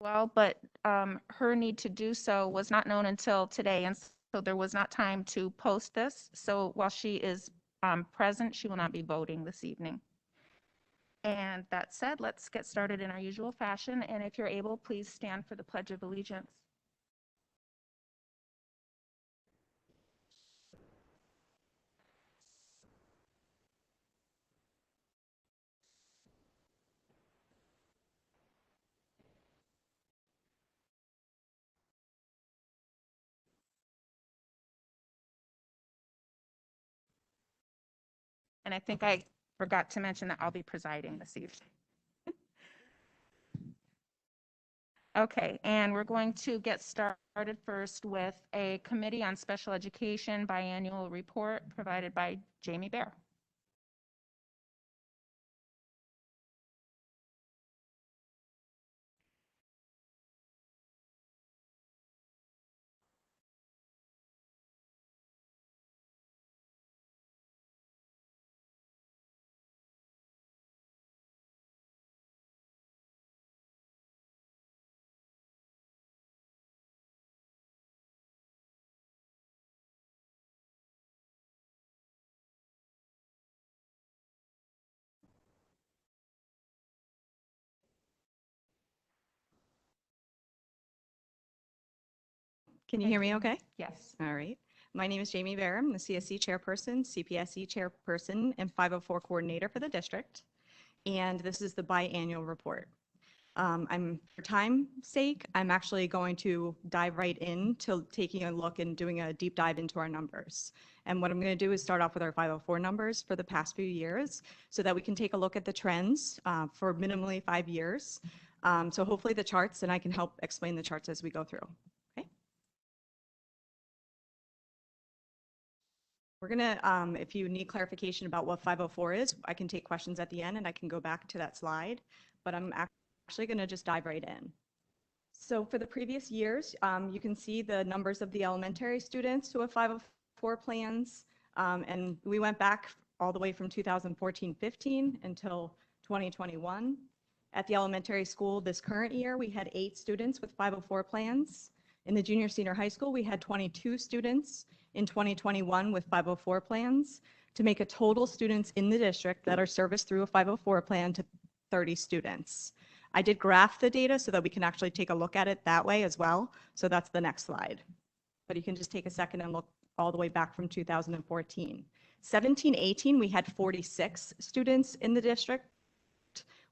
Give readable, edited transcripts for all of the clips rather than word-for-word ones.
well, but her need to do so was not known until today, and so there was not time to post this. So while she is present, she will not be voting this evening. And that said, let's get started in our usual fashion. And if you're able, please stand for the Pledge of Allegiance. And I think I forgot to mention that I'll be presiding this evening. Okay, and we're going to get started first with a Committee on Special Education biannual report provided by Jamie Bear. Can you hear me okay? Yes. All right. My name is Jamie Bear. I'm the CSE chairperson, CPSE chairperson, and 504 coordinator for the district. And this is the biannual report. For time's sake, I'm actually going to dive right into taking a look and doing a deep dive into our numbers. And what I'm going to do is start off with our 504 numbers for the past few years so that we can take a look at the trends for minimally 5 years. So hopefully the charts, and I can help explain the charts as we go through. Okay. We're gonna, if you need clarification about what 504 is, I can take questions at the end and I can go back to that slide, but I'm actually gonna just dive right in. So for the previous years, you can see the numbers of the elementary students who have 504 plans, and we went back all the way from 2014-15 until 2021. At the elementary school this current year, we had 8 students with 504 plans. In the junior senior high school, we had 22 students in 2021 with 504 plans to make a total students in the district that are serviced through a 504 plan to 30 students. I did graph the data so that we can actually take a look at it that way as well. So that's the next slide. But you can just take a second and look all the way back from 2014. 17-18, we had 46 students in the district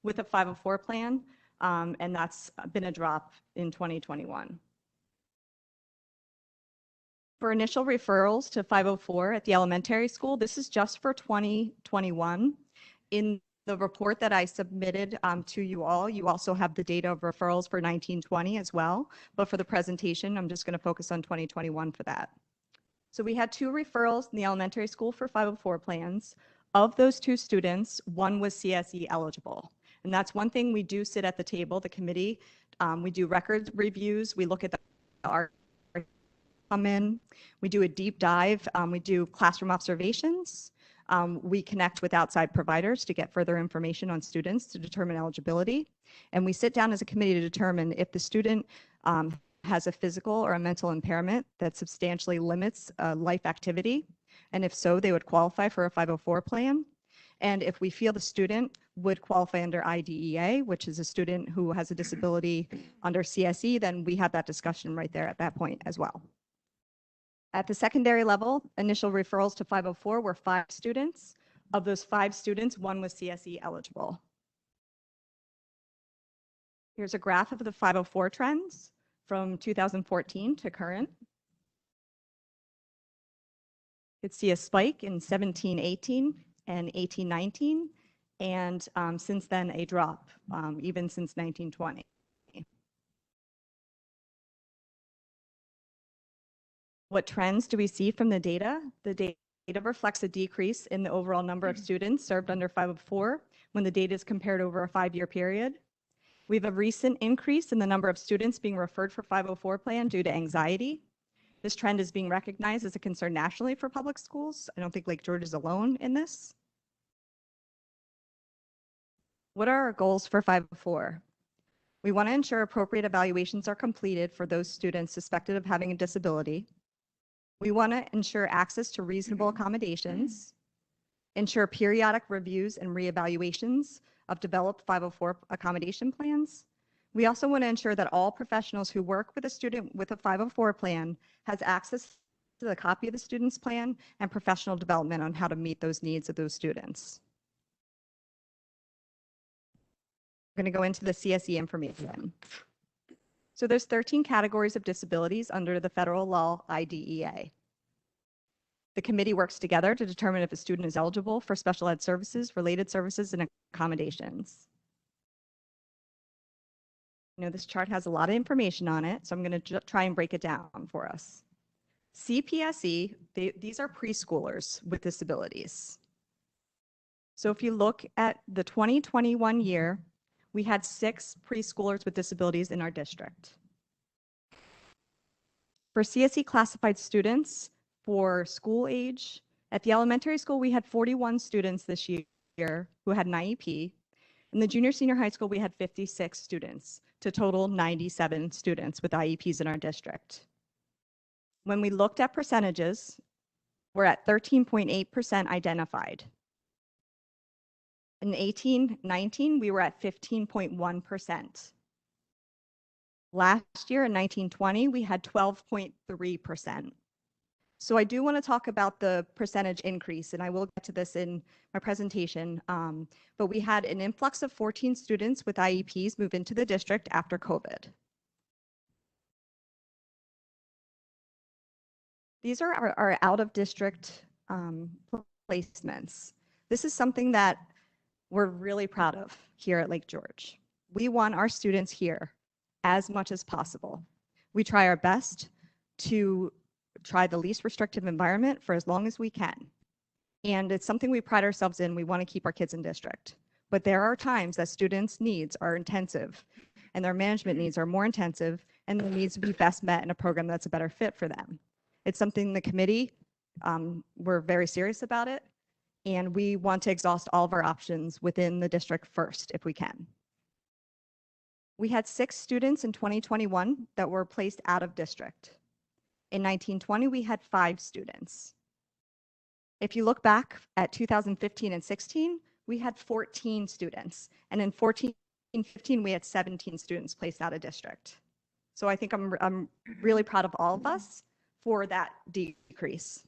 with a 504 plan, and that's been a drop in 2021. For initial referrals to 504 at the elementary school, this is just for 2021. In the report that I submitted to you all, you also have the data of referrals for 1920 as well. But for the presentation, I'm just going to focus on 2021 for that. So we had 2 referrals in the elementary school for 504 plans. Of those 2 students, one was CSE eligible. And that's one thing we do sit at the table, the committee. We do record reviews. We look at our come in. We do a deep dive. We do classroom observations. We connect with outside providers to get further information on students to determine eligibility. And we sit down as a committee to determine if the student has a physical or a mental impairment that substantially limits life activity. And if so, they would qualify for a 504 plan. And if we feel the student would qualify under IDEA, which is a student who has a disability under CSE, then we have that discussion right there at that point as well. At the secondary level, initial referrals to 504 were 5 students. Of those 5 students, one was CSE eligible. Here's a graph of the 504 trends from 2014 to current. You could see a spike in 17-18 and 18-19, and since then a drop, even since 1920. What trends do we see from the data? The data reflects a decrease in the overall number of students served under 504 when the data is compared over a 5-year period. We have a recent increase in the number of students being referred for 504 plan due to anxiety. This trend is being recognized as a concern nationally for public schools. I don't think Lake George is alone in this. What are our goals for 504? We want to ensure appropriate evaluations are completed for those students suspected of having a disability. We want to ensure access to reasonable accommodations, ensure periodic reviews and reevaluations of developed 504 accommodation plans. We also want to ensure that all professionals who work with a student with a 504 plan has access to the copy of the student's plan and professional development on how to meet those needs of those students. I'm going to go into the CSE information. So there's 13 categories of disabilities under the federal law IDEA. The committee works together to determine if a student is eligible for special ed services, related services, and accommodations. You know, this chart has a lot of information on it, so I'm going to try and break it down for us. CPSE, these are preschoolers with disabilities. So if you look at the 2021 year, we had 6 preschoolers with disabilities in our district. For CSE classified students for school age, at the elementary school, we had 41 students this year who had an IEP. In the junior senior high school, we had 56 students to total 97 students with IEPs in our district. When we looked at percentages, we're at 13.8% identified. In 18-19, we were at 15.1%. Last year in 19-20, we had 12.3%. So I do want to talk about the percentage increase, and I will get to this in my presentation, but we had an influx of 14 students with IEPs move into the district after COVID. These are our out-of-district placements. This is something that we're really proud of here at Lake George. We want our students here as much as possible. We try our best to try the least restrictive environment for as long as we can. And it's something we pride ourselves in. We want to keep our kids in district. But there are times that students' needs are intensive and their management needs are more intensive, and the needs would be best met in a program that's a better fit for them. It's something the committee, we're very serious about it, and we want to exhaust all of our options within the district first if we can. We had 6 students in 2021 that were placed out of district. In 19-20, we had 5 students. If you look back at 2015 and 16, we had 14 students. And in 14-15, we had 17 students placed out of district. So I think I'm really proud of all of us for that decrease.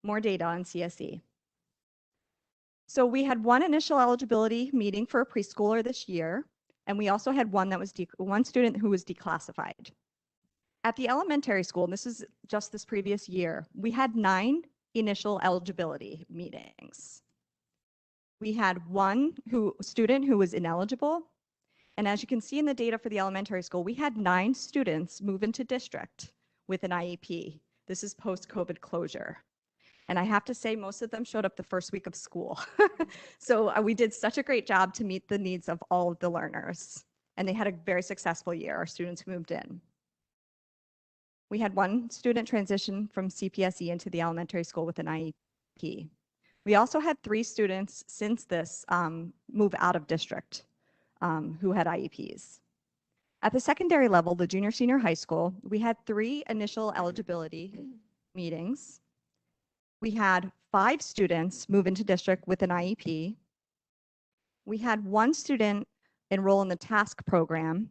More data on CSE. So we had 1 initial eligibility meeting for a preschooler this year, and we also had one student who was declassified. At the elementary school, and this is just this previous year, we had 9 initial eligibility meetings. We had 1 student who was ineligible, and as you can see in the data for the elementary school, we had 9 students move into district with an IEP. This is post-COVID closure. And I have to say, most of them showed up the first week of school. So we did such a great job to meet the needs of all of the learners. And they had a very successful year, our students who moved in. We had 1 student transition from CPSE into the elementary school with an IEP. We also had 3 students since this move out of district who had IEPs. At the secondary level, the junior senior high school, we had 3 initial eligibility meetings. We had 5 students move into district with an IEP. We had 1 student enroll in the TASK program,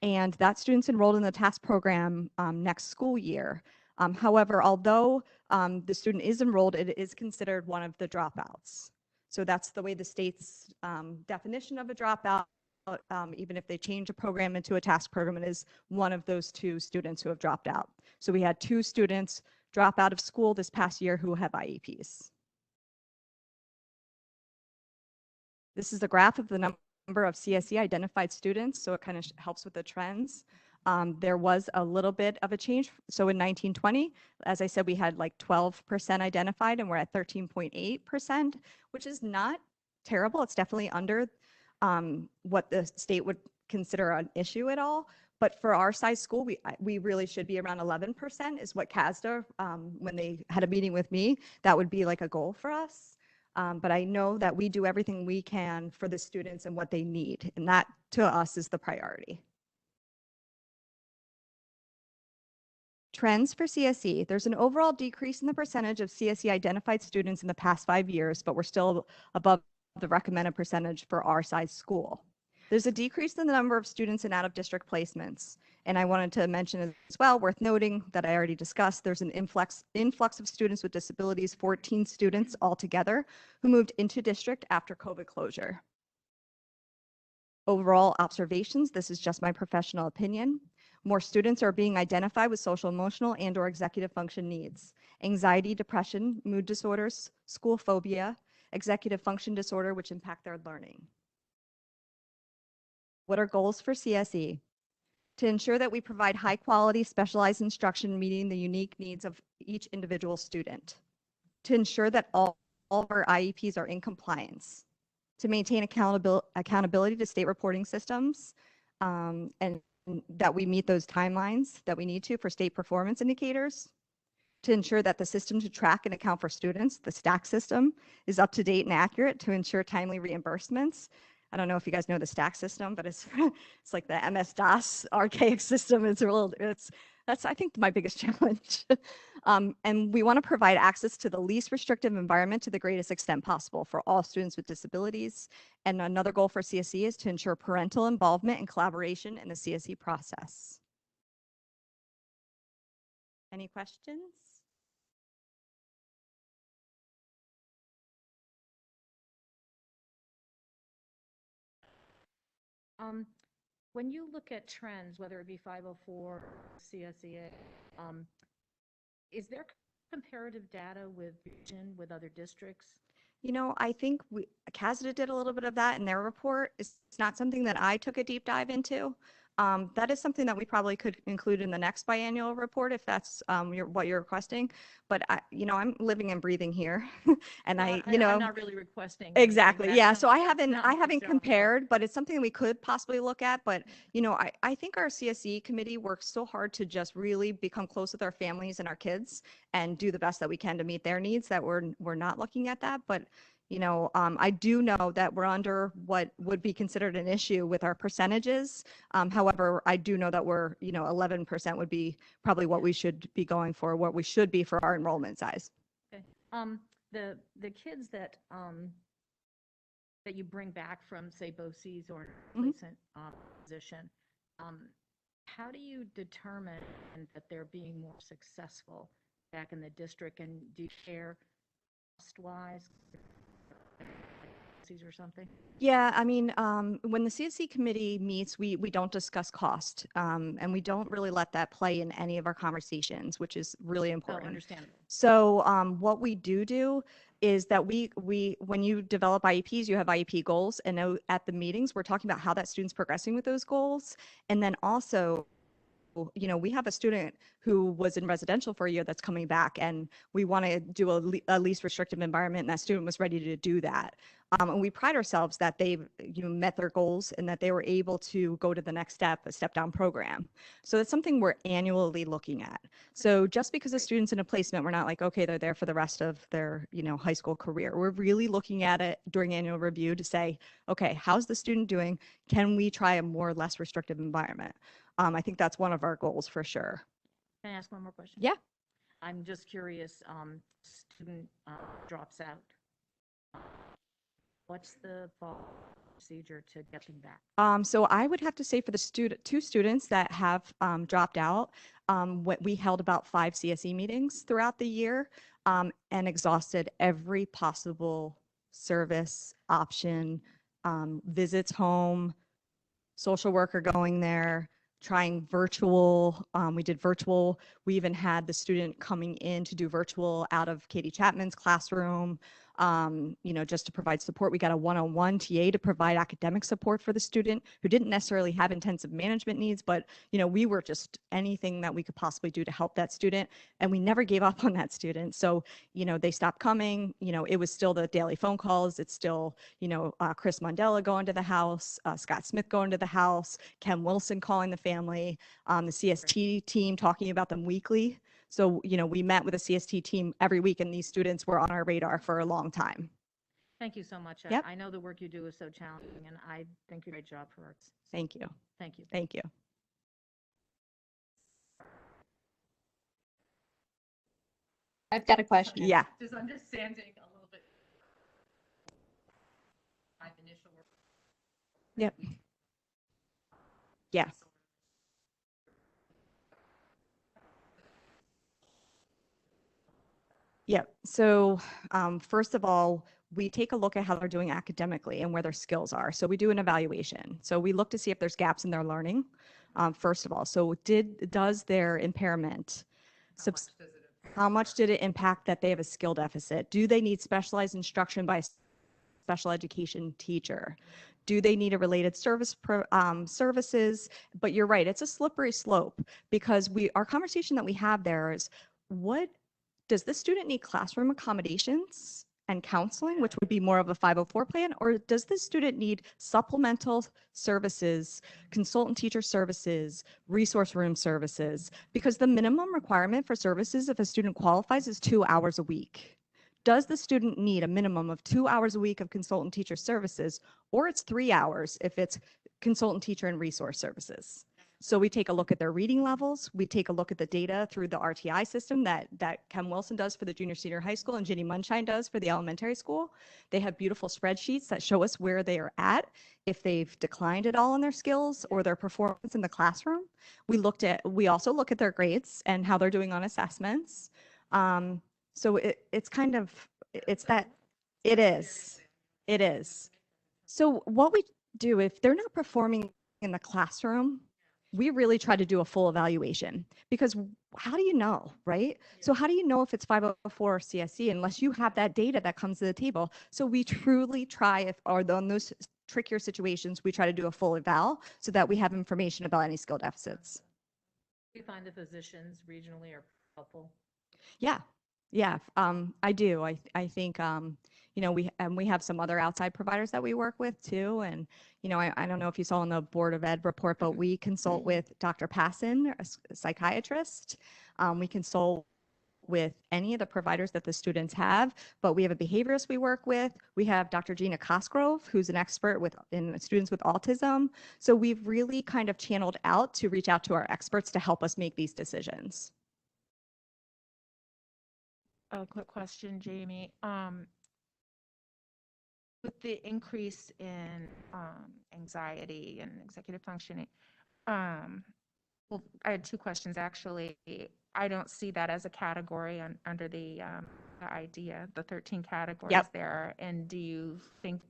and that student's enrolled in the TASK program next school year. However, although the student is enrolled, it is considered one of the dropouts. So that's the way the state's definition of a dropout, even if they change a program into a TASK program, it is one of those 2 students who have dropped out. So we had 2 students drop out of school this past year who have IEPs. This is the graph of the number of CSE identified students, so it kind of helps with the trends. There was a little bit of a change. So in 19-20, as I said, we had like 12% identified, and we're at 13.8%, which is not terrible. It's definitely under what the state would consider an issue at all. But for our size school, we really should be around 11% is what CASDA, when they had a meeting with me, that would be like a goal for us. But I know that we do everything we can for the students and what they need, and that to us is the priority. Trends for CSE. There's an overall decrease in the percentage of CSE identified students in the past 5 years, but we're still above the recommended percentage for our size school. There's a decrease in the number of students in out-of-district placements. And I wanted to mention as well, worth noting that I already discussed, there's an influx of students with disabilities, 14 students altogether, who moved into district after COVID closure. Overall observations, this is just my professional opinion. More students are being identified with social emotional and or executive function needs, anxiety, depression, mood disorders, school phobia, executive function disorder, which impact their learning. What are goals for CSE? To ensure that we provide high quality specialized instruction meeting the unique needs of each individual student. To ensure that all of our IEPs are in compliance. To maintain accountability to state reporting systems, and that we meet those timelines that we need to for state performance indicators. To ensure that the system to track and account for students, the STAC system, is up to date and accurate to ensure timely reimbursements. I don't know if you guys know the STAC system, but it's it's like the MS-DOS archaic system. That's I think my biggest challenge. And we want to provide access to the least restrictive environment to the greatest extent possible for all students with disabilities. And another goal for CSE is to ensure parental involvement and collaboration in the CSE process. Any questions? When you look at trends, whether it be 504, CSEA, is there comparative data with other districts? You know, I think CASDA did a little bit of that in their report. It's not something that I took a deep dive into. That is something that we probably could include in the next biannual report if that's what you're requesting. But I'm living and breathing here, and Well, I'm not really requesting anything. Exactly. Yeah. So I haven't necessarily. compared, but it's something that we could possibly look at. But I think our CSE committee works so hard to just really become close with our families and our kids and do the best that we can to meet their needs that we're not looking at that. But I do know that we're under what would be considered an issue with our percentages. However, I do know that we're 11% would be probably what we should be going for, what we should be for our enrollment size. Okay. The kids that you bring back from, say, BOCES or placement position, how do you determine that they're being more successful back in the district, and do you care cost-wise or something? Yeah, I mean, when the CSE committee meets, we don't discuss cost, and we don't really let that play in any of our conversations, which is really important. Understandable. So what we do is that we when you develop IEPs, you have IEP goals, and at the meetings, we're talking about how that student's progressing with those goals. And then also, we have a student who was in residential for a year that's coming back, and we want to do a least restrictive environment, and that student was ready to do that. And we pride ourselves that they've met their goals and that they were able to go to the next step, a step down program. So it's something we're annually looking at. So just because a student's in a placement, we're not like, okay, they're there for the rest of their high school career. We're really looking at it during annual review to say, okay, how's the student doing? Can we try a more less restrictive environment? I think that's one of our goals for sure. Can I ask one more question? Yeah. I'm just curious, student drops out. What's the procedure to get them back? So I would have to say for the two students that have dropped out, we held about 5 CSE meetings throughout the year and exhausted every possible service option, visits home, social worker going there, trying virtual. We did virtual. We even had the student coming in to do virtual out of Katie Chapman's classroom, just to provide support. We got a one-on-one TA to provide academic support for the student who didn't necessarily have intensive management needs, but, we were just anything that we could possibly do to help that student. And we never gave up on that student. So, they stopped coming. It was still the daily phone calls. It's still, Chris Mondella going to the house, Scott Smith going to the house, Ken Wilson calling the family, the CST team talking about them weekly. So, we met with the CST team every week, and these students were on our radar for a long time. Thank you so much. Yep. I know the work you do is so challenging, and I think you're a great job for us. Thank you. Thank you. Thank you. I've got a question. Yeah. Just understanding a little bit. My initial work. Yep. Yes. Yep. So first of all, we take a look at how they're doing academically and where their skills are. So we do an evaluation. So we look to see if there's gaps in their learning, first of all. So does their impairment, how much did it impact that they have a skill deficit? Do they need specialized instruction by a special education teacher? Do they need a related services? But you're right, it's a slippery slope because our conversation that we have there is, what does this student need classroom accommodations and counseling, which would be more of a 504 plan, or does this student need supplemental services, consultant teacher services, resource room services? Because the minimum requirement for services if a student qualifies is 2 hours a week. Does the student need a minimum of 2 hours a week of consultant teacher services, or it's 3 hours if it's consultant teacher and resource services? So we take a look at their reading levels. We take a look at the data through the RTI system that Ken Wilson does for the junior senior high school and Ginny Munshine does for the elementary school. They have beautiful spreadsheets that show us where they are at, if they've declined at all in their skills or their performance in the classroom. We also look at their grades and how they're doing on assessments. So it's kind of, it's that, it is. So what we do, if they're not performing in the classroom, we really try to do a full evaluation, because how do you know, right? So how do you know if it's 504 or CSE unless you have that data that comes to the table? So we truly try, on those trickier situations, we try to do a full eval so that we have information about any skill deficits. Do you find the physicians regionally are helpful? Yeah, I do. I think, we have some other outside providers that we work with too. And, I don't know if you saw in the Board of Ed report, but we consult with Dr. Passon, a psychiatrist. We consult with any of the providers that the students have, but we have a behaviorist we work with. We have Dr. Gina Cosgrove, who's an expert in students with autism. So we've really kind of channeled out to reach out to our experts to help us make these decisions. A quick question, Jamie. With the increase in anxiety and executive functioning, well, I had two questions actually. I don't see that as a category under the idea, the 13 categories there. And do you think,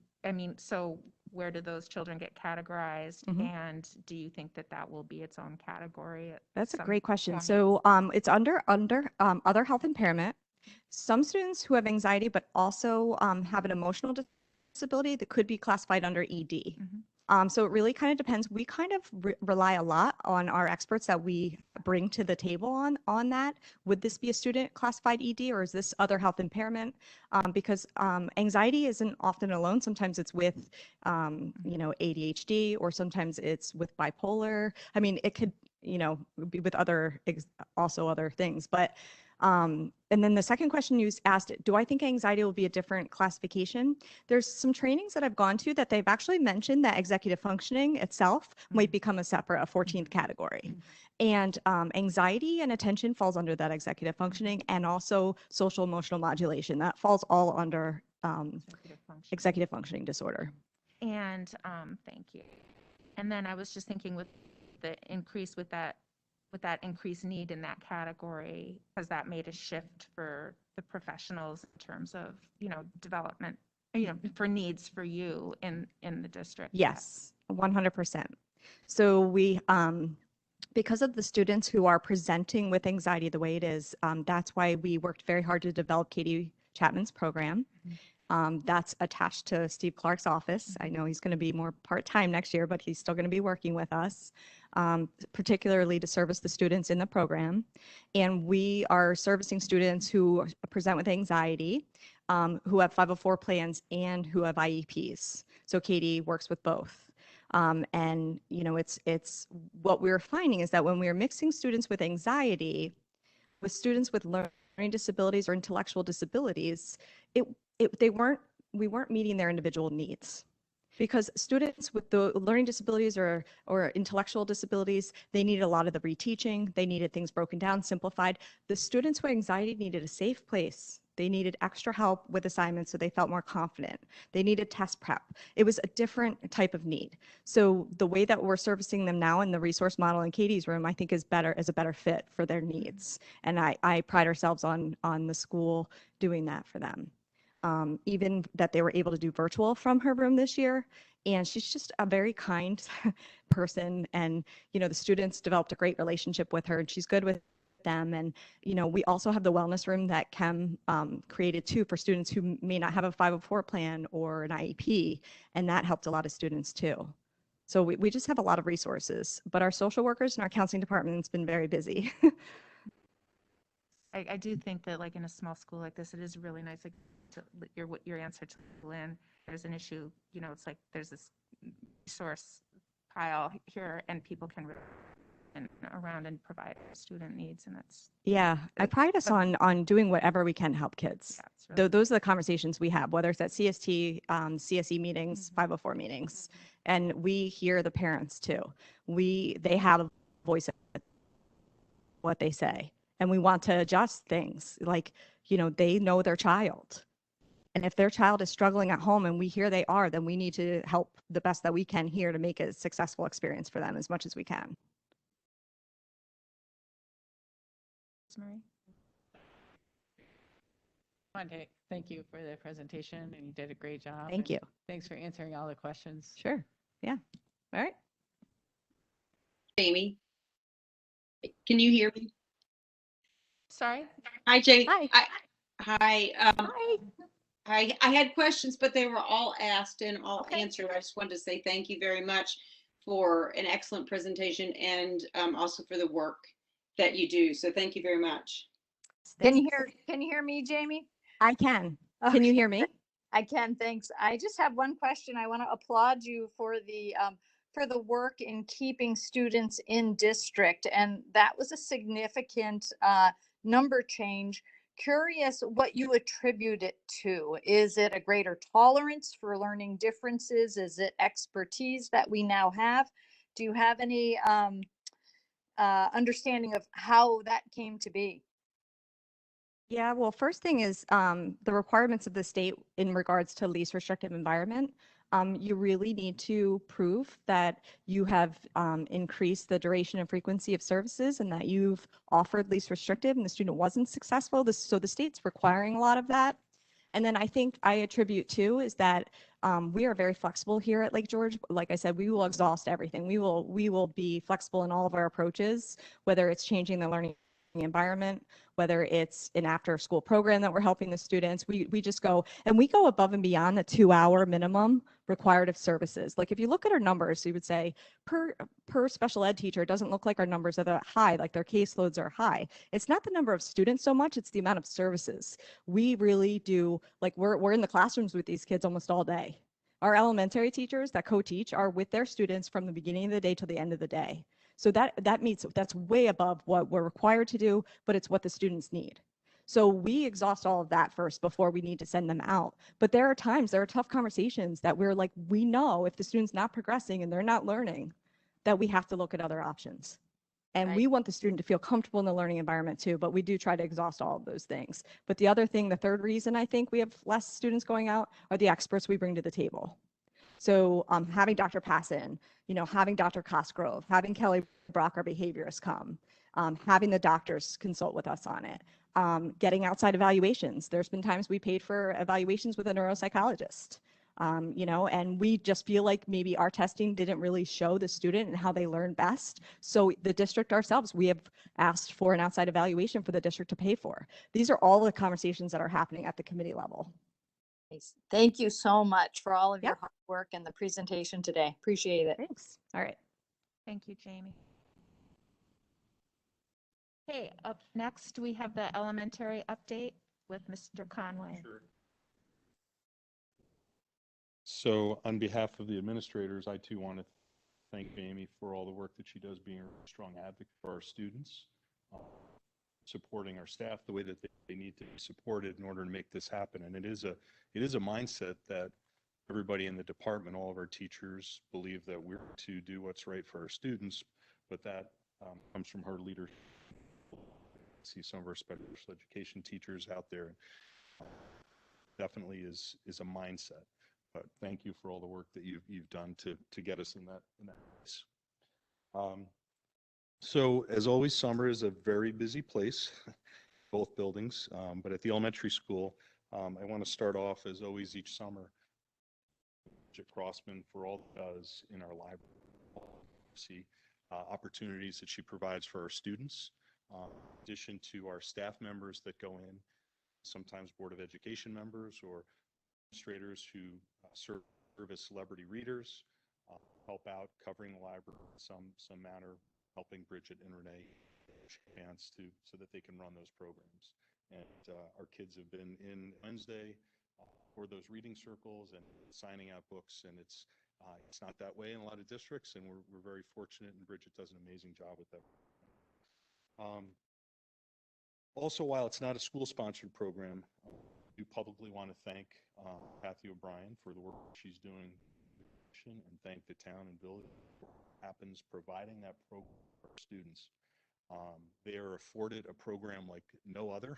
so where do those children get categorized? And do you think that will be its own category? That's a great question. So it's under other health impairment. Some students who have anxiety but also have an emotional disability that could be classified under ED. So it really kind of depends. We kind of rely a lot on our experts that we bring to the table on that. Would this be a student classified ED, or is this other health impairment? Because anxiety isn't often alone. Sometimes it's with, ADHD, or sometimes it's with bipolar. It could, be with also other things. But and then the second question you asked, do I think anxiety will be a different classification? There's some trainings that I've gone to that they've actually mentioned that executive functioning itself might become a 14th category. And anxiety and attention falls under that executive functioning, and also social emotional modulation. That falls all under executive functioning disorder. And thank you. And then I was just thinking with the increase with that increased need in that category, has that made a shift for the professionals in terms of, development, for needs for you in the district? Yes, 100%. So we, because of the students who are presenting with anxiety the way it is, that's why we worked very hard to develop Katie Chapman's program. That's attached to Steve Clark's office. I know he's going to be more part-time next year, but he's still going to be working with us, particularly to service the students in the program. And we are servicing students who present with anxiety, who have 504 plans and who have IEPs. So Katie works with both. And, it's what we're finding is that when we are mixing students with anxiety with students with learning disabilities or intellectual disabilities, they weren't we weren't meeting their individual needs. Because students with the learning disabilities or intellectual disabilities, they needed a lot of the reteaching. They needed things broken down, simplified. The students with anxiety needed a safe place. They needed extra help with assignments so they felt more confident. They needed test prep. It was a different type of need. So the way that we're servicing them now in the resource model in Katie's room, I think is a better fit for their needs. And I pride ourselves on the school doing that for them. Even that they were able to do virtual from her room this year. And she's just a very kind person. And, the students developed a great relationship with her, and she's good with them. And, we also have the wellness room that Kim created too for students who may not have a 504 plan or an IEP. And that helped a lot of students too. So we just have a lot of resources, but our social workers and our counseling department's been very busy. I do think that like in a small school like this, it is really nice, like your answer to Lynn, there's an issue, it's like there's this resource pile here and people can and around and provide student needs, and that's Yeah, I pride us on doing whatever we can to help kids. yeah, it's really Those are the conversations we have, whether it's at CST, CSE meetings, 504 meetings, and we hear the parents too. They have a voice of what they say, and we want to adjust things. Like, they know their child. And if their child is struggling at home and we hear they are, then we need to help the best that we can here to make it a successful experience for them as much as we can. Marie. I want to thank you for the presentation, and you did a great job. Thank you. Thanks for answering all the questions. Sure. Yeah. All right. Jamie, can you hear me? Sorry. Hi, Jamie. Hi. Hi. Hi. I had questions, but they were all asked and all Okay. answered. I just wanted to say thank you very much for an excellent presentation and also for the work that you do. So thank you very much. Can you hear me, Jamie? I can. Can you hear me? I can, thanks. I just have one question. I want to applaud you for the work in keeping students in district, and that was a significant number change. Curious what you attribute it to. Is it a greater tolerance for learning differences? Is it expertise that we now have? Do you have any understanding of how that came to be? Yeah, well, first thing is the requirements of the state in regards to least restrictive environment. You really need to prove that you have increased the duration and frequency of services and that you've offered least restrictive and the student wasn't successful. So the state's requiring a lot of that. And then I think I attribute too is that we are very flexible here at Lake George. Like I said, we will exhaust everything. We will be flexible in all of our approaches, whether it's changing the learning environment, whether it's an after school program that we're helping the students. We just go and we go above and beyond the 2-hour minimum required of services. Like if you look at our numbers, you would say per special ed teacher, it doesn't look like our numbers are that high, like their caseloads are high. It's not the number of students so much, it's the amount of services. We really do, like we're in the classrooms with these kids almost all day. Our elementary teachers that co-teach are with their students from the beginning of the day till the end of the day. So that's way above what we're required to do, but it's what the students need. So we exhaust all of that first before we need to send them out. But there are tough conversations that we're like, we know if the student's not progressing and they're not learning, that we have to look at other options. And Right. we want the student to feel comfortable in the learning environment too, but we do try to exhaust all of those things. But the other thing, the third reason I think we have less students going out are the experts we bring to the table. So having Dr. Passon, having Dr. Cosgrove, having Kelly Brock, our behaviorist, come, having the doctors consult with us on it, getting outside evaluations. There's been times we paid for evaluations with a neuropsychologist, and we just feel like maybe our testing didn't really show the student and how they learn best. So the district ourselves, we have asked for an outside evaluation for the district to pay for. These are all the conversations that are happening at the committee level. Thank you so much for all of your Yep. hard work and the presentation today. Appreciate it. Thanks. All right. Thank you, Jamie. Okay, up next, we have the elementary update with Mr. Conway. Sure. So on behalf of the administrators, I too want to thank Jamie for all the work that she does being a strong advocate for our students. supporting our staff the way that they need to be supported in order to make this happen. And it is a mindset that everybody in the department, all of our teachers believe that we're to do what's right for our students, but that comes from her leadership. See some of our special education teachers out there. Definitely is a mindset. But thank you for all the work that you've done to get us in that place. So as always, summer is a very busy place, both buildings, but at the elementary school, I want to start off, as always, each summer, Bridget Crossman for all that does in our library. See opportunities that she provides for our students, in addition to our staff members that go in, sometimes Board of Education members or administrators who serve as celebrity readers, help out covering the library in some manner, helping Bridget and Renee chance so that they can run those programs. And our kids have been in Wednesday for those reading circles and signing out books, and it's not that way in a lot of districts, and we're very fortunate, and Bridget does an amazing job with that. Also, while it's not a school-sponsored program, I do publicly want to thank Kathy O'Brien for the work she's doing, and thank the town and village for what happens providing that program for our students. They are afforded a program like no other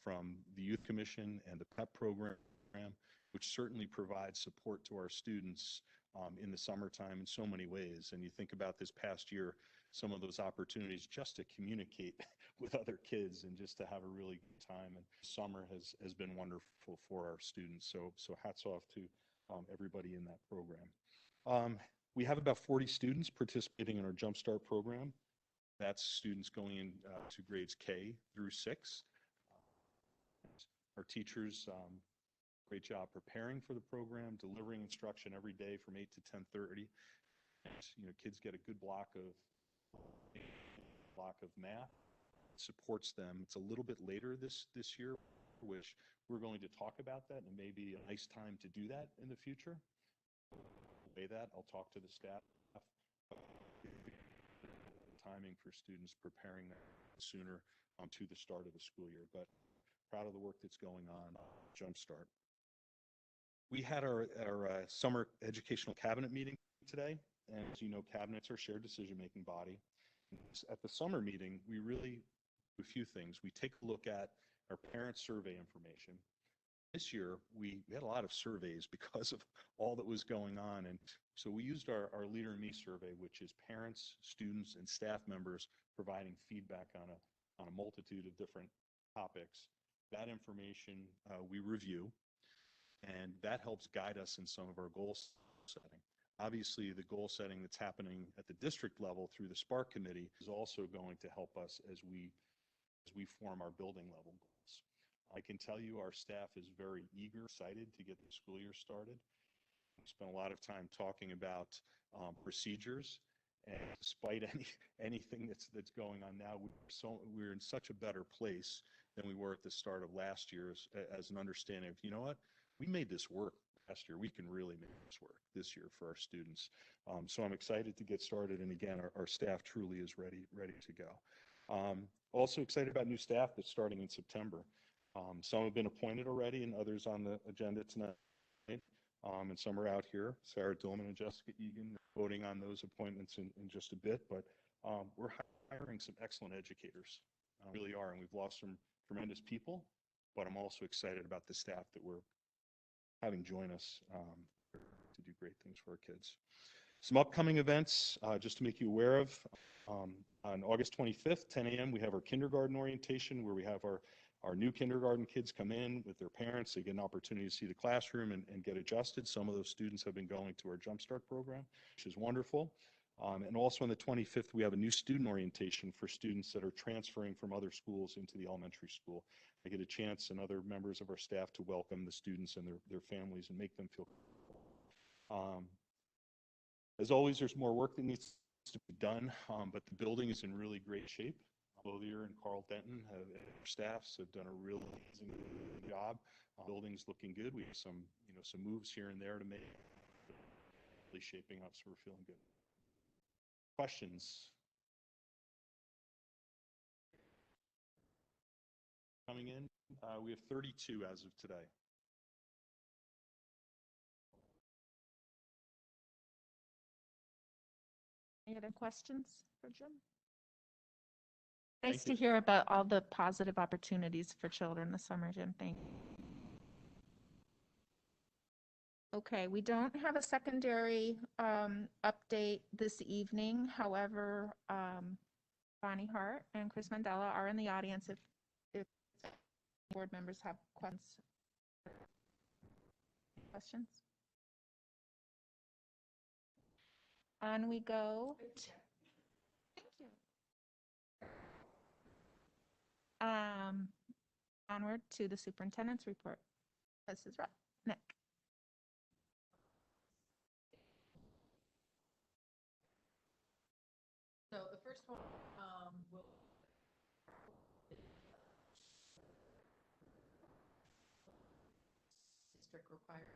from the Youth Commission and the PEP program, which certainly provides support to our students in the summertime in so many ways. And you think about this past year, some of those opportunities just to communicate with other kids and just to have a really good time. And summer has been wonderful for our students. So hats off to everybody in that program. We have about 40 students participating in our Jumpstart program. That's students going in to grades K through 6. Our teachers, great job preparing for the program, delivering instruction every day from 8 to 10:30. Kids get a good block of math. It supports them. It's a little bit later this year, which we're going to talk about that, and it may be a nice time to do that in the future. I'll talk to the staff. Timing for students preparing that sooner to the start of the school year, but proud of the work that's going on Jumpstart. We had our summer educational cabinet meeting today, and as you know, cabinets are shared decision-making body. At the summer meeting, we really do a few things. We take a look at our parent survey information. This year, we had a lot of surveys because of all that was going on, and so we used our Leader in Me survey, which is parents, students, and staff members providing feedback on a multitude of different topics. That information we review, and that helps guide us in some of our goal setting. Obviously, the goal setting that's happening at the district level through the Spark Committee is also going to help us as we form our building level goals. I can tell you our staff is very eager, excited to get the school year started. We spent a lot of time talking about procedures, and despite anything that's going on now, we're in such a better place than we were at the start of last year as an understanding of, you know what, we made this work last year. We can really make this work this year for our students. So I'm excited to get started, and again, our staff truly is ready to go. Also excited about new staff that's starting in September. Some have been appointed already, and others on the agenda tonight. And some are out here. Sarah Dillman and Jessica Egan voting on those appointments in just a bit. But we're hiring some excellent educators. We really are, and we've lost some tremendous people. But I'm also excited about the staff that we're having join us to do great things for our kids. Some upcoming events, just to make you aware of. On August 25th, 10 a.m., we have our kindergarten orientation where we have our new kindergarten kids come in with their parents. They get an opportunity to see the classroom and get adjusted. Some of those students have been going to our Jumpstart program, which is wonderful. And also on the 25th, we have a new student orientation for students that are transferring from other schools into the elementary school. I get a chance and other members of our staff to welcome the students and their families and make them feel comfortable. As always, there's more work that needs to be done, but the building is in really great shape. Clothier and Carl Denton, our staffs have done a really amazing job. Building's looking good. We have some moves here and there to make it really shaping up, so we're feeling good. Questions? coming in. We have 32 as of today. Any other questions for Jim? Thank Nice you. to hear about all the positive opportunities for children this summer, Jim. Thank you. Okay, we don't have a secondary update this evening. However, Bonnie Hart and Chris Mandela are in the audience if board members have questions. On we go. Thank you. Onward to the superintendent's report. Mrs. Nick. So the first one will district required.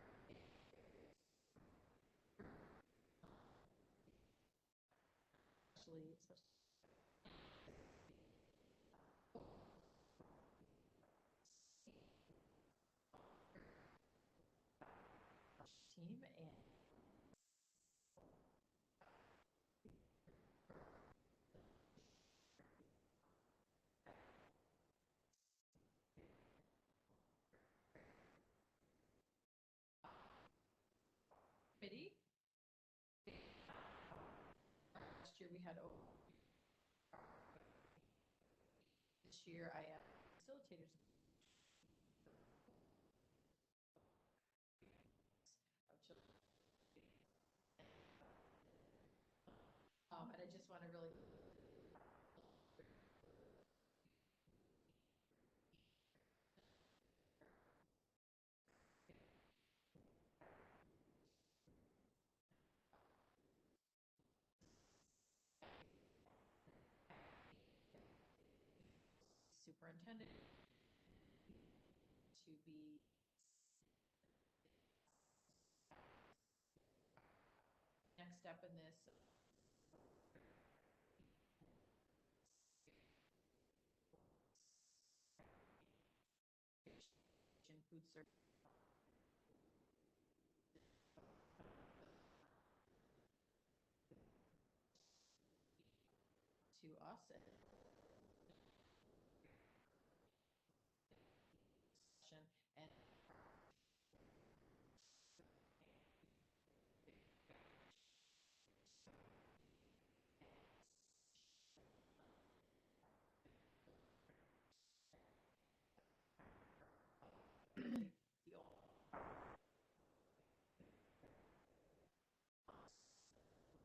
Team and committee. Last year we had this year I have facilitators. And I just want to really superintendent to be next step in this. Food service. To us and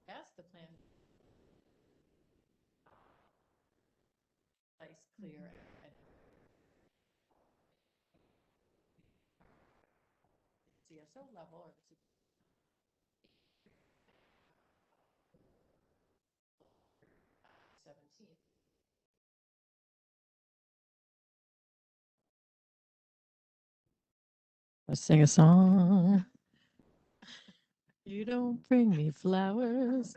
yes, the plan nice, clear, and CSO level or the 17th. Let's sing a song. You don't bring me flowers.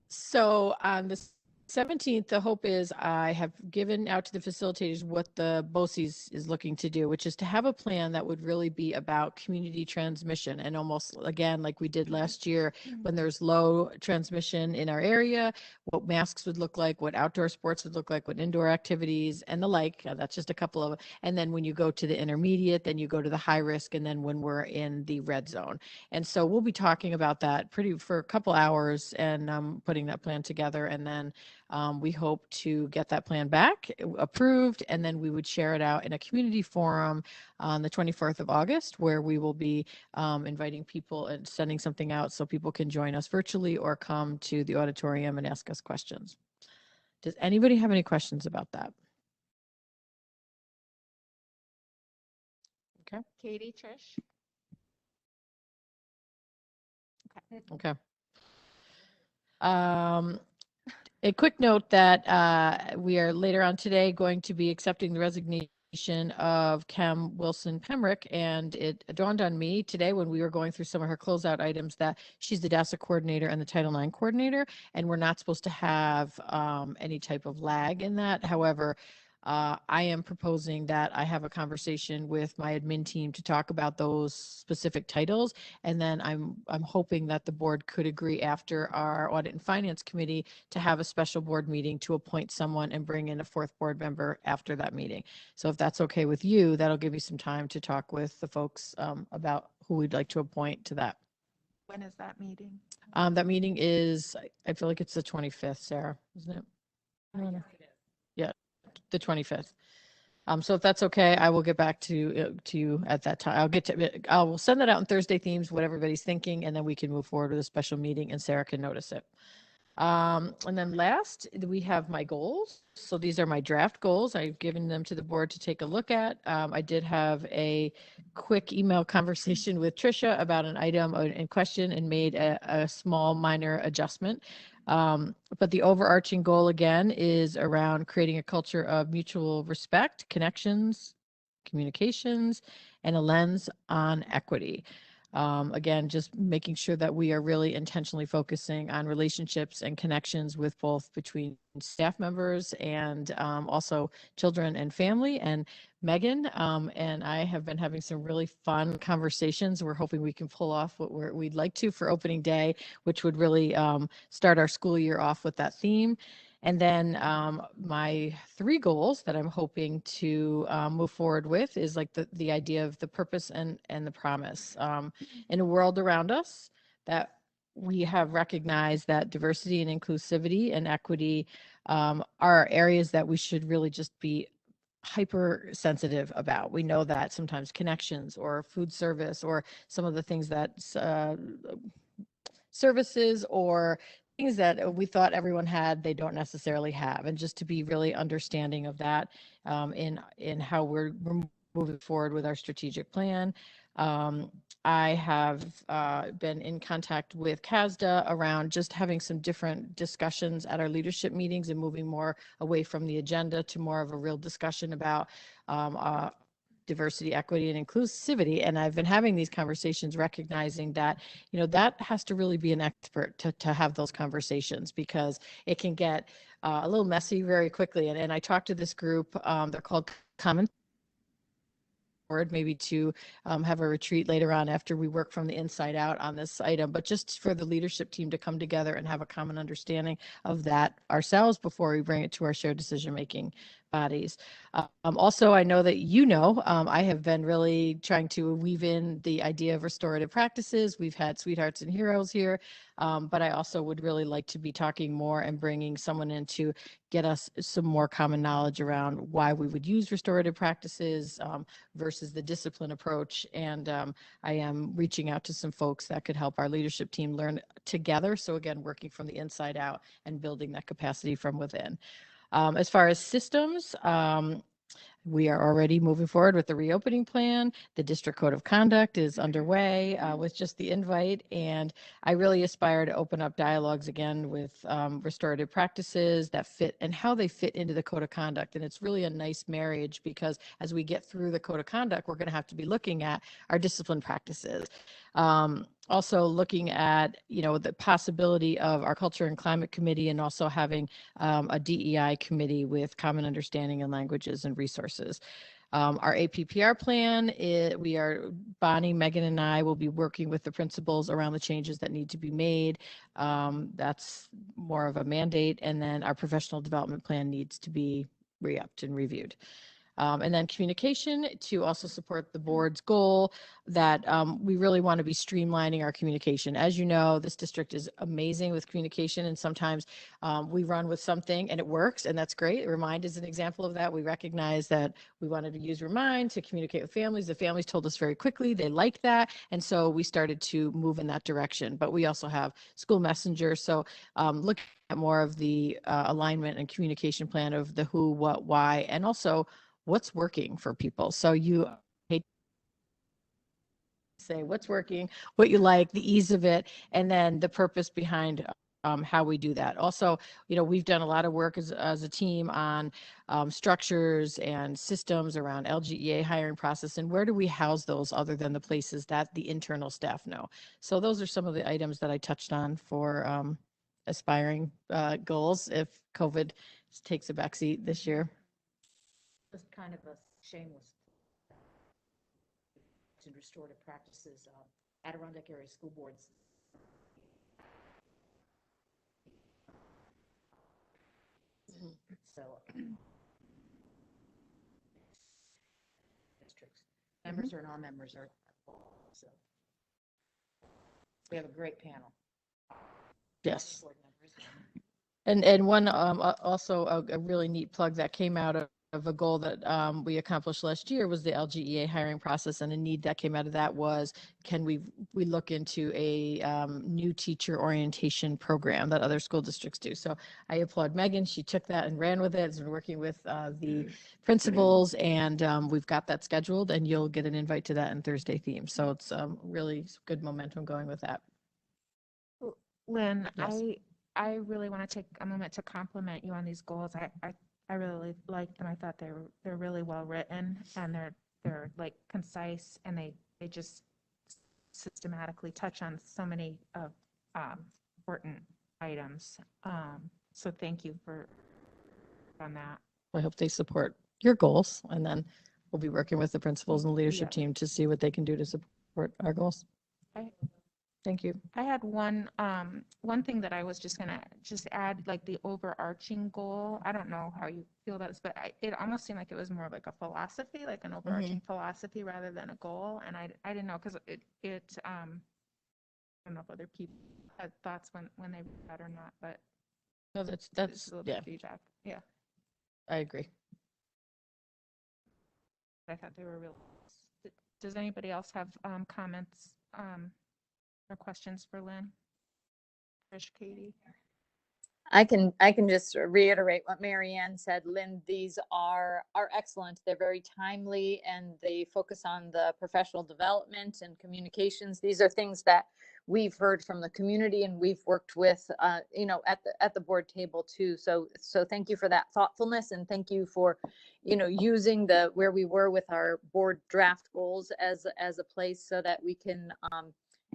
So on the 17th, the hope is I have given out to the facilitators what the BOCES is looking to do, which is to have a plan that would really be about community transmission and almost again, like we did last year, when there's low transmission in our area, what masks would look like, what outdoor sports would look like, what indoor activities and the like. That's just a couple of, and then when you go to the intermediate, then you go to the high risk, and then when we're in the red zone. And so we'll be talking about that for a couple hours and putting that plan together. And then we hope to get that plan back approved, and then we would share it out in a community forum on the 24th of August, where we will be inviting people and sending something out so people can join us virtually or come to the auditorium and ask us questions. Does anybody have any questions about that? Okay. Katie, Trish? Okay. A quick note that we are later on today going to be accepting the resignation of Kim Wilson Pemrick, and it dawned on me today when we were going through some of her closeout items that she's the DASSA coordinator and the Title IX coordinator, and we're not supposed to have any type of lag in that. However, I am proposing that I have a conversation with my admin team to talk about those specific titles, and then I'm hoping that the board could agree after our Audit and Finance Committee to have a special board meeting to appoint someone and bring in a fourth board member after that meeting. So if that's okay with you, that'll give you some time to talk with the folks about who we'd like to appoint to that. When is that meeting? That meeting is, I feel like it's the 25th, Sarah, isn't it? I don't know. Yeah, the 25th. So if that's okay, I will get back to you at that time. I will send that out on Thursday themes, what everybody's thinking, and then we can move forward with a special meeting and Sarah can notice it. And then last, we have my goals. So these are my draft goals. I've given them to the board to take a look at. I did have a quick email conversation with Tricia about an item in question and made a small minor adjustment. But the overarching goal again is around creating a culture of mutual respect, connections, communications, and a lens on equity. Again, just making sure that we are really intentionally focusing on relationships and connections with both between staff members and also children and family. And Megan and I have been having some really fun conversations. We're hoping we can pull off what we'd like to for opening day, which would really start our school year off with that theme. And then my 3 goals that I'm hoping to move forward with is like the idea of the purpose and the promise. In a world around us that we have recognized that diversity and inclusivity and equity are areas that we should really just be hypersensitive about. We know that sometimes connections or food service or some of the things that services or things that we thought everyone had, they don't necessarily have. And just to be really understanding of that in how we're moving forward with our strategic plan. I have been in contact with CASDA around just having some different discussions at our leadership meetings and moving more away from the agenda to more of a real discussion about diversity, equity, and inclusivity. And I've been having these conversations recognizing that, you know, that has to really be an expert to have those conversations because it can get a little messy very quickly. And I talked to this group, they're called Common Board, maybe to have a retreat later on after we work from the inside out on this item, but just for the leadership team to come together and have a common understanding of that ourselves before we bring it to our shared decision-making bodies. Also, I know that I have been really trying to weave in the idea of restorative practices. We've had Sweethearts and Heroes here, but I also would really like to be talking more and bringing someone in to get us some more common knowledge around why we would use restorative practices versus the discipline approach. And I am reaching out to some folks that could help our leadership team learn together. So again, working from the inside out and building that capacity from within. As far as systems, we are already moving forward with the reopening plan. The district code of conduct is underway with just the invite. And I really aspire to open up dialogues again with restorative practices that fit and how they fit into the code of conduct. And it's really a nice marriage because as we get through the code of conduct, we're going to have to be looking at our discipline practices. Also looking at, the possibility of our culture and climate committee and also having a DEI committee with common understanding and languages and resources. Our APPR plan, Bonnie, Megan, and I will be working with the principals around the changes that need to be made. That's more of a mandate. And then our professional development plan needs to be re-upped and reviewed. And then communication to also support the board's goal that we really want to be streamlining our communication. As you know, this district is amazing with communication, and sometimes we run with something and it works, and that's great. Remind is an example of that. We recognize that we wanted to use Remind to communicate with families. The families told us very quickly they liked that, and so we started to move in that direction. But we also have School Messenger, so looking at more of the alignment and communication plan of the who, what, why, and also what's working for people. So you hate to say what's working, what you like, the ease of it, and then the purpose behind how we do that. Also, we've done a lot of work as a team on structures and systems around LGEA hiring process, and where do we house those other than the places that the internal staff know. So those are some of the items that I touched on for aspiring goals if COVID takes a backseat this year. Just kind of a shameless and restorative practices, Adirondack Area School Boards. So districts, members or non-members are, so we have a great panel. Yes. Board members. And one also a really neat plug that came out of a goal that we accomplished last year was the LGEA hiring process, and a need that came out of that was, can we look into a new teacher orientation program that other school districts do. So I applaud Megan. She took that and ran with it. Has been working with the principals, and we've got that scheduled, and you'll get an invite to that in Thursday theme. So it's really good momentum going with that. Lynn, Yes. I really want to take a moment to compliment you on these goals. I really liked them. I thought they're really well written, and they're like concise, and they just systematically touch on so many of important items. So thank you on that. I hope they support your goals, and then we'll be working with the principals and leadership Yeah. team to see what they can do to support our goals. I- Thank you. I had one thing that I was just gonna add, like the overarching goal. I don't know how you feel about this, but it almost seemed like it was more like a philosophy, like an overarching philosophy rather than a goal. And I didn't know, because I don't know if other people had thoughts when they read that or not, but No, it's that's a little yeah, bit feedback. Yeah, I agree. I thought they were real. Does anybody else have comments or questions for Lynn? Trish, Katie? I can just reiterate what Marianne said. Lynn, these are excellent. They're very timely, and they focus on the professional development and communications. These are things that we've heard from the community, and we've worked with, at the board table too. So thank you for that thoughtfulness, and thank you for, using where we were with our board draft goals as a place so that we can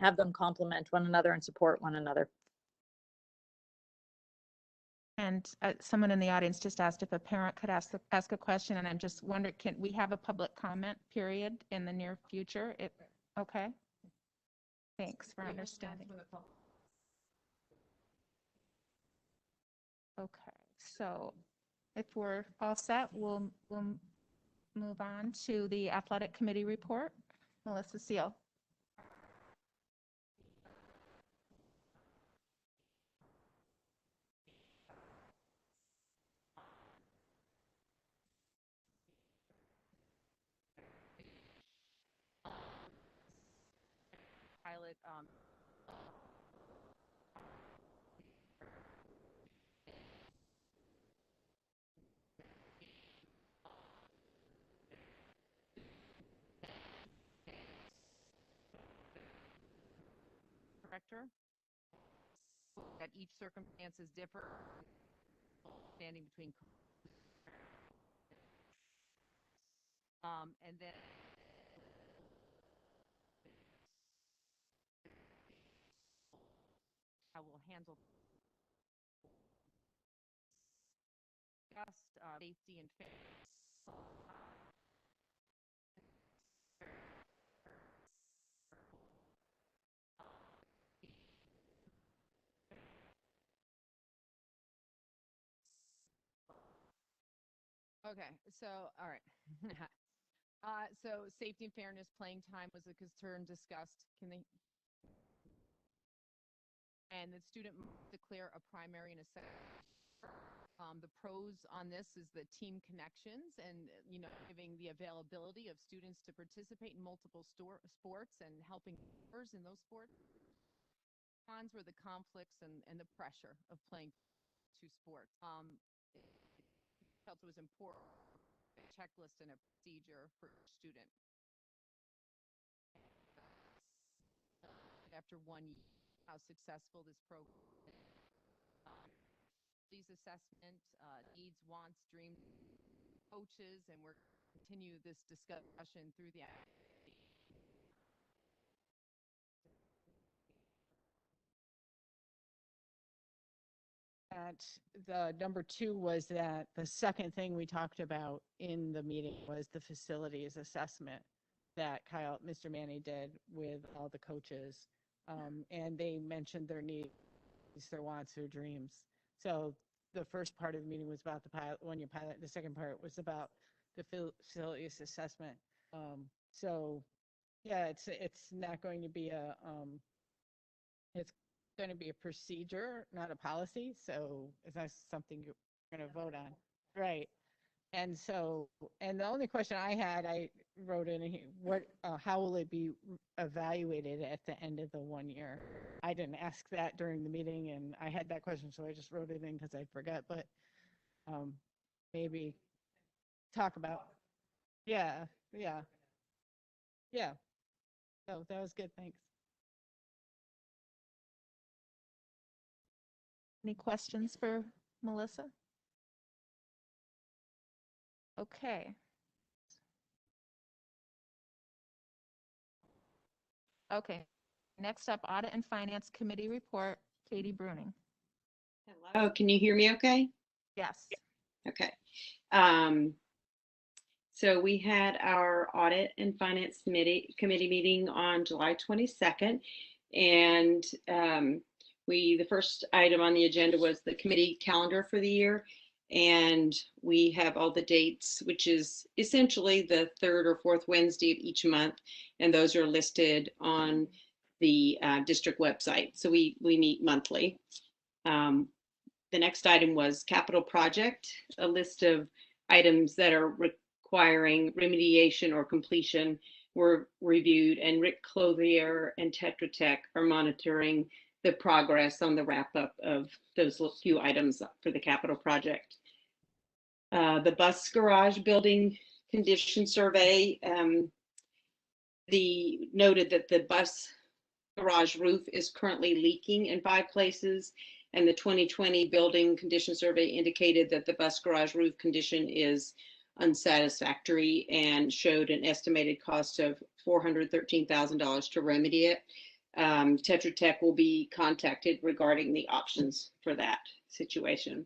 have them complement one another and support one another. And someone in the audience just asked if a parent could ask a question, and I'm just wondering, can we have a public comment period in the near future? Okay. Thanks for understanding. Okay, so if we're all set, we'll move on to the athletic committee report. Melissa Seal. Pilot director that each circumstance is different, standing between and then how we'll handle just safety and fairness. Okay, so all right. So safety and fairness, playing time was a concern discussed. And the student must declare a primary and a secondary. The pros on this is the team connections and, giving the availability of students to participate in multiple sports and helping others in those sports. Cons were the conflicts and the pressure of playing two sports. Felt it was important, a checklist and a procedure for each student. After 1 year, how successful this program is. these assessment, needs, wants, dreams, coaches, and we're continue this discussion through the That the number two was that the second thing we talked about in the meeting was the facilities assessment that Mr. Manny did with all the coaches. And they mentioned their needs, their wants, their dreams. So the first part of the meeting was about the pilot, 1-year pilot. The second part was about the facilities assessment. So yeah, it's not going to be it's going to be a procedure, not a policy. So it's not something you're going to vote on. Right. And so, and the only question I had, I wrote in here, how will it be evaluated at the end of the 1 year? I didn't ask that during the meeting, and I had that question, so I just wrote it in because I forgot, but maybe talk about, yeah. So that was good, thanks. Any questions for Melissa? Okay. Okay. Next up, Audit and Finance Committee report, Katie Bruning. Hello, can you hear me okay? Yes. Okay. So we had our Audit and Finance Committee meeting on July 22nd, and the first item on the agenda was the committee calendar for the year, and we have all the dates, which is essentially the third or fourth Wednesday of each month, and those are listed on the district website. So we meet monthly. The next item was capital project, a list of items that are requiring remediation or completion were reviewed, and Rick Clothier and Tetra Tech are monitoring the progress on the wrap up of those few items for the capital project. The bus garage building condition survey, noted that the bus garage roof is currently leaking in 5 places, and the 2020 building condition survey indicated that the bus garage roof condition is unsatisfactory and showed an estimated cost of $413,000 to remedy it. Tetra Tech will be contacted regarding the options for that situation.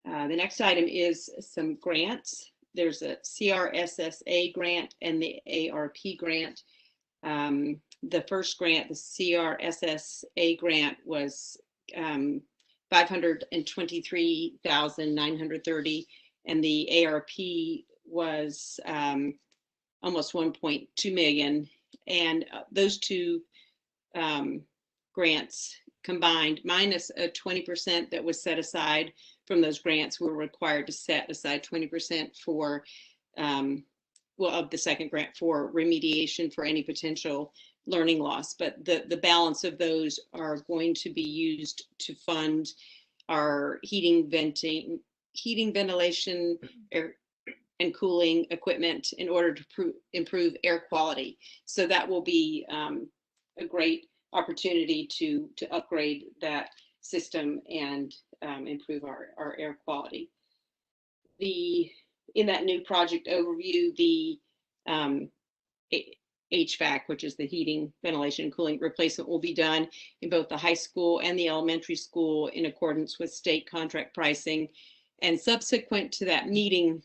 The next item is some grants. There's a CRSSA grant and the ARP grant. The first grant, the CRSSA grant, was $523,930, and the ARP was almost $1.2 million. And those two grants combined, minus a 20% that was set aside from those grants, we were required to set aside 20% for, of the second grant for remediation for any potential learning loss. But the balance of those are going to be used to fund our heating, ventilation, and cooling equipment in order to improve air quality. So that will be a great opportunity to upgrade that system and improve our air quality. In that new project overview, the HVAC, which is the heating, ventilation, and cooling replacement, will be done in both the high school and the elementary school in accordance with state contract pricing. And subsequent to that meeting,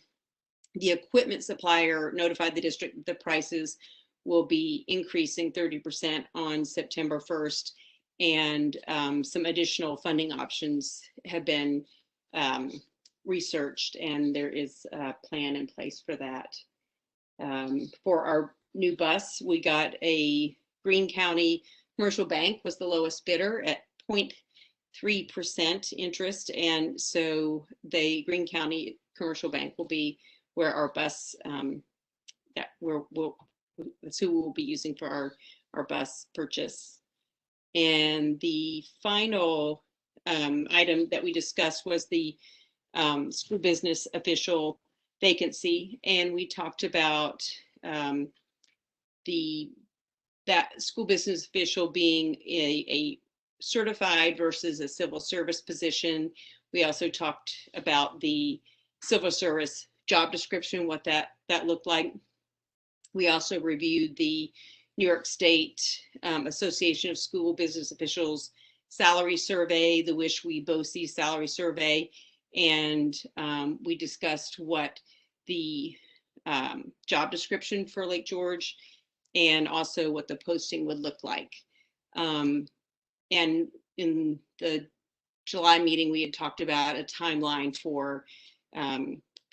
the equipment supplier notified the district that the prices will be increasing 30% on September 1st, and some additional funding options have been researched, and there is a plan in place for that. For our new bus, we got a Greene County Commercial Bank was the lowest bidder at 0.3% interest, and so the Greene County Commercial Bank will be where our bus that's who we'll be using for our bus purchase. And the final item that we discussed was the school business official vacancy, and we talked about that school business official being a certified versus a civil service position. We also talked about the civil service job description, what that looked like. We also reviewed the New York State Association of School Business Officials salary survey, the Wish We BOCES salary survey, and we discussed what the job description for Lake George and also what the posting would look like. And in the July meeting, we had talked about a timeline for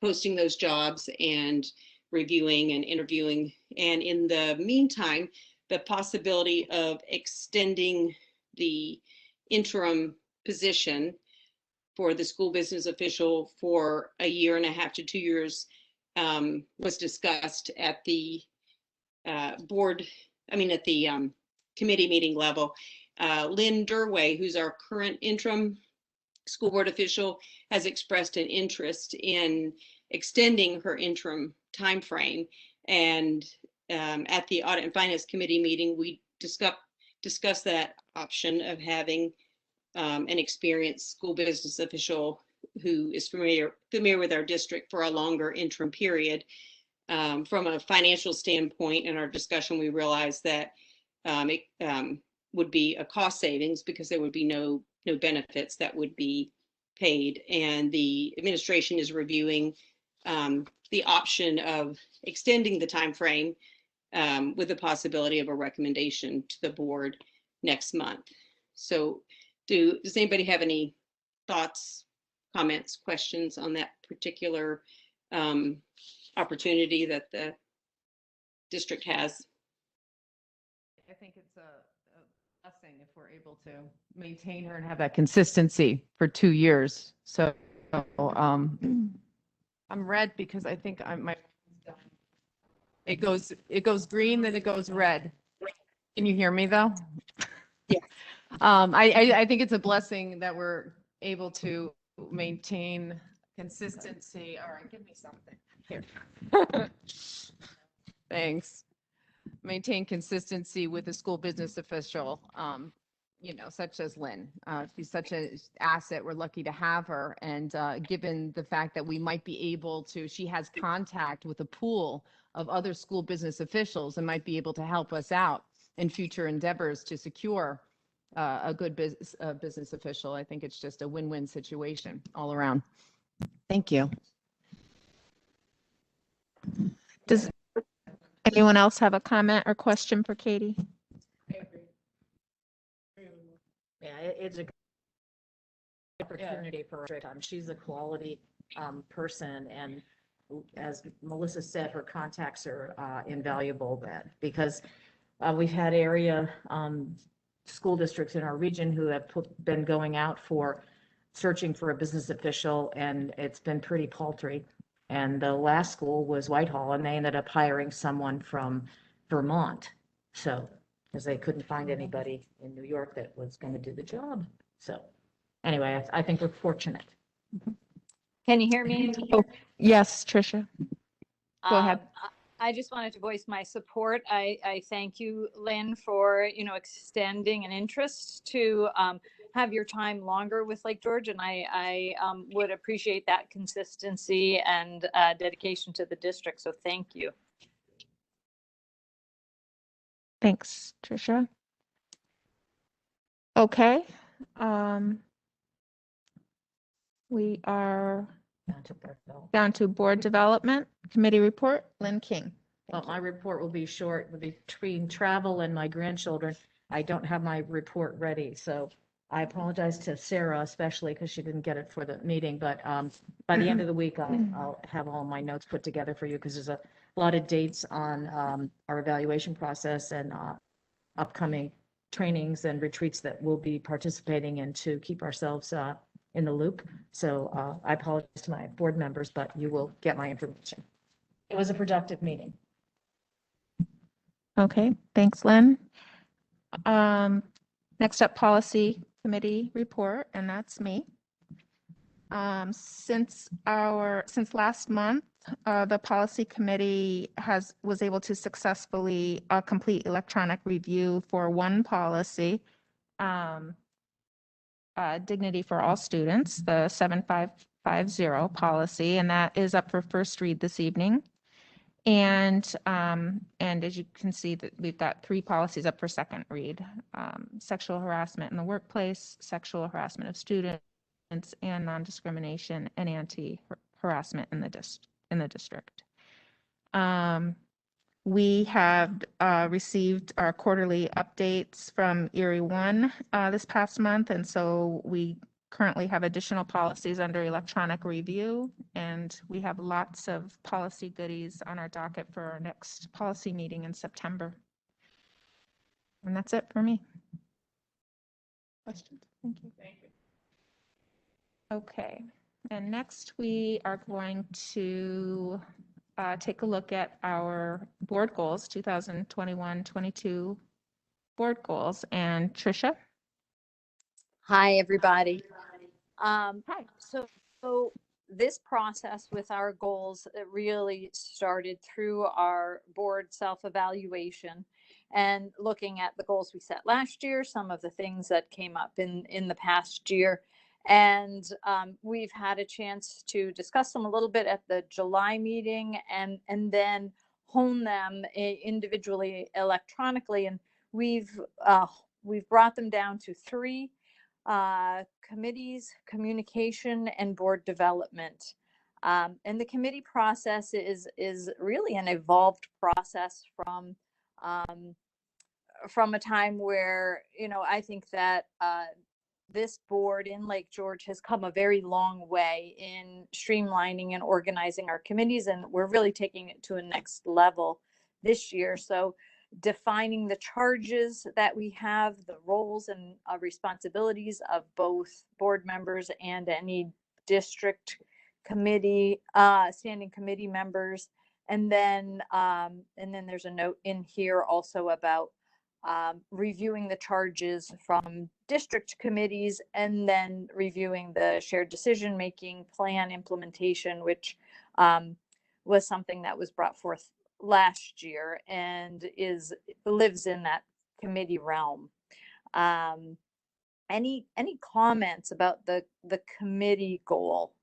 posting those jobs and reviewing and interviewing. And in the meantime, the possibility of extending the interim position for the school business official for 1.5 to 2 years was discussed at the committee meeting level. Lynn Durway, who's our current interim school board official, has expressed an interest in extending her interim timeframe. And at the Audit and Finance Committee meeting, we discussed that option of having an experienced school business official who is familiar with our district for a longer interim period. From a financial standpoint, in our discussion, we realized that it would be a cost savings because there would be no benefits that would be paid. And the administration is reviewing the option of extending the time frame with the possibility of a recommendation to the board next month. So does anybody have any thoughts, comments, questions on that particular opportunity that the district has? I think it's a blessing if we're able to maintain her and have that consistency for 2 years. So I'm red because I think it goes green, then it goes red. Can you hear me though? Yes. I think it's a blessing that we're able to maintain consistency. All right, give me something here. Thanks. Maintain consistency with the school business official, such as Lynn. She's such an asset. We're lucky to have her. And given the fact that we might be able to, she has contact with a pool of other school business officials and might be able to help us out in future endeavors to secure a good business official. I think it's just a win-win situation all around. Thank you. Does anyone else have a comment or question for Katie? Yeah, it's a opportunity for her. She's a quality person, and as Melissa said, her contacts are invaluable. Because we've had area school districts in our region who have been going out for searching for a business official, and it's been pretty paltry. And the last school was Whitehall, and they ended up hiring someone from Vermont. So, because they couldn't find anybody in New York that was going to do the job. So anyway, I think we're fortunate. Can you hear me? Oh, yes, Tricia. Go ahead. I just wanted to voice my support. I thank you, Lynn, for, extending an interest to have your time longer with Lake George. And I would appreciate that consistency and dedication to the district. So thank you. Thanks, Tricia. Okay. We are down to board development committee report. Lynn King. Well, my report will be short. Between travel and my grandchildren, I don't have my report ready. So I apologize to Sarah, especially because she didn't get it for the meeting. But by the end of the week, I'll have all my notes put together for you, because there's a lot of dates on our evaluation process and upcoming trainings and retreats that we'll be participating in to keep ourselves in the loop. So I apologize to my board members, but you will get my information. It was a productive meeting. Okay, thanks, Lynn. Next up, policy committee report, and that's me. Since last month, the policy committee was able to successfully complete electronic review for one policy. Dignity for All Students, the 7550 policy, and that is up for first read this evening. And as you can see, that we've got 3 policies up for second read: sexual harassment in the workplace, sexual harassment of students, and non-discrimination and anti-harassment in the district. We have received our quarterly updates from Erie One this past month, and so we currently have additional policies under electronic review, and we have lots of policy goodies on our docket for our next policy meeting in September. And that's it for me. Questions? Thank you. Okay, and next we are going to take a look at our board goals, 2021-22 board goals. And Tricia? Hi, everybody. Hi. So this process with our goals, it really started through our board self-evaluation and looking at the goals we set last year, some of the things that came up in the past year. And we've had a chance to discuss them a little bit at the July meeting and then hone them individually electronically. And we've brought them down to 3 committees: communication and board development. And the committee process is really an evolved process from a time where, I think that this board in Lake George has come a very long way in streamlining and organizing our committees, and we're really taking it to a next level this year. So defining the charges that we have, the roles and responsibilities of both board members and any district committee, standing committee members. And then there's a note in here also about reviewing the charges from district committees and then reviewing the shared decision-making plan implementation, which was something that was brought forth last year and lives in that committee realm. Any comments about the committee goal?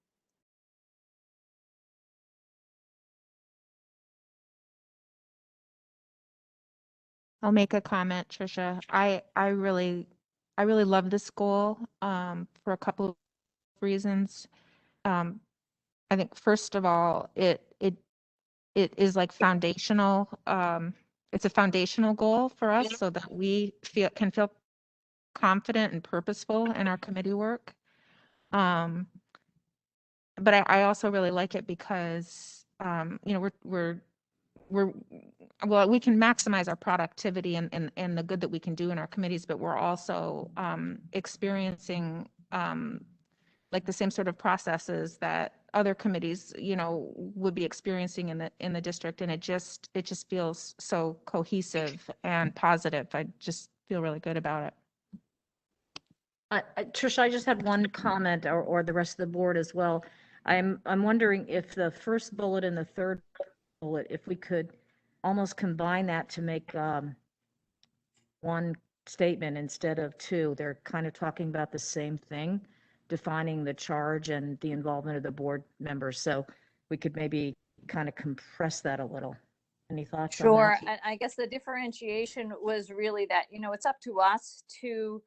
I'll make a comment, Tricia. I really love this goal for a couple of reasons. I think first of all, it is like foundational. It's a foundational goal for us so that we can feel confident and purposeful in our committee work. But I also really like it because we can maximize our productivity and the good that we can do in our committees, but we're also experiencing like the same sort of processes that other committees, would be experiencing in the district, and it just feels so cohesive and positive. I just feel really good about it. Tricia, I just had one comment, or the rest of the board as well. I'm wondering if the first bullet and the third bullet, if we could almost combine that to make one statement instead of 2. They're kind of talking about the same thing, defining the charge and the involvement of the board members. So we could maybe kind of compress that a little. Any thoughts on that? Sure. And I guess the differentiation was really that, it's up to us to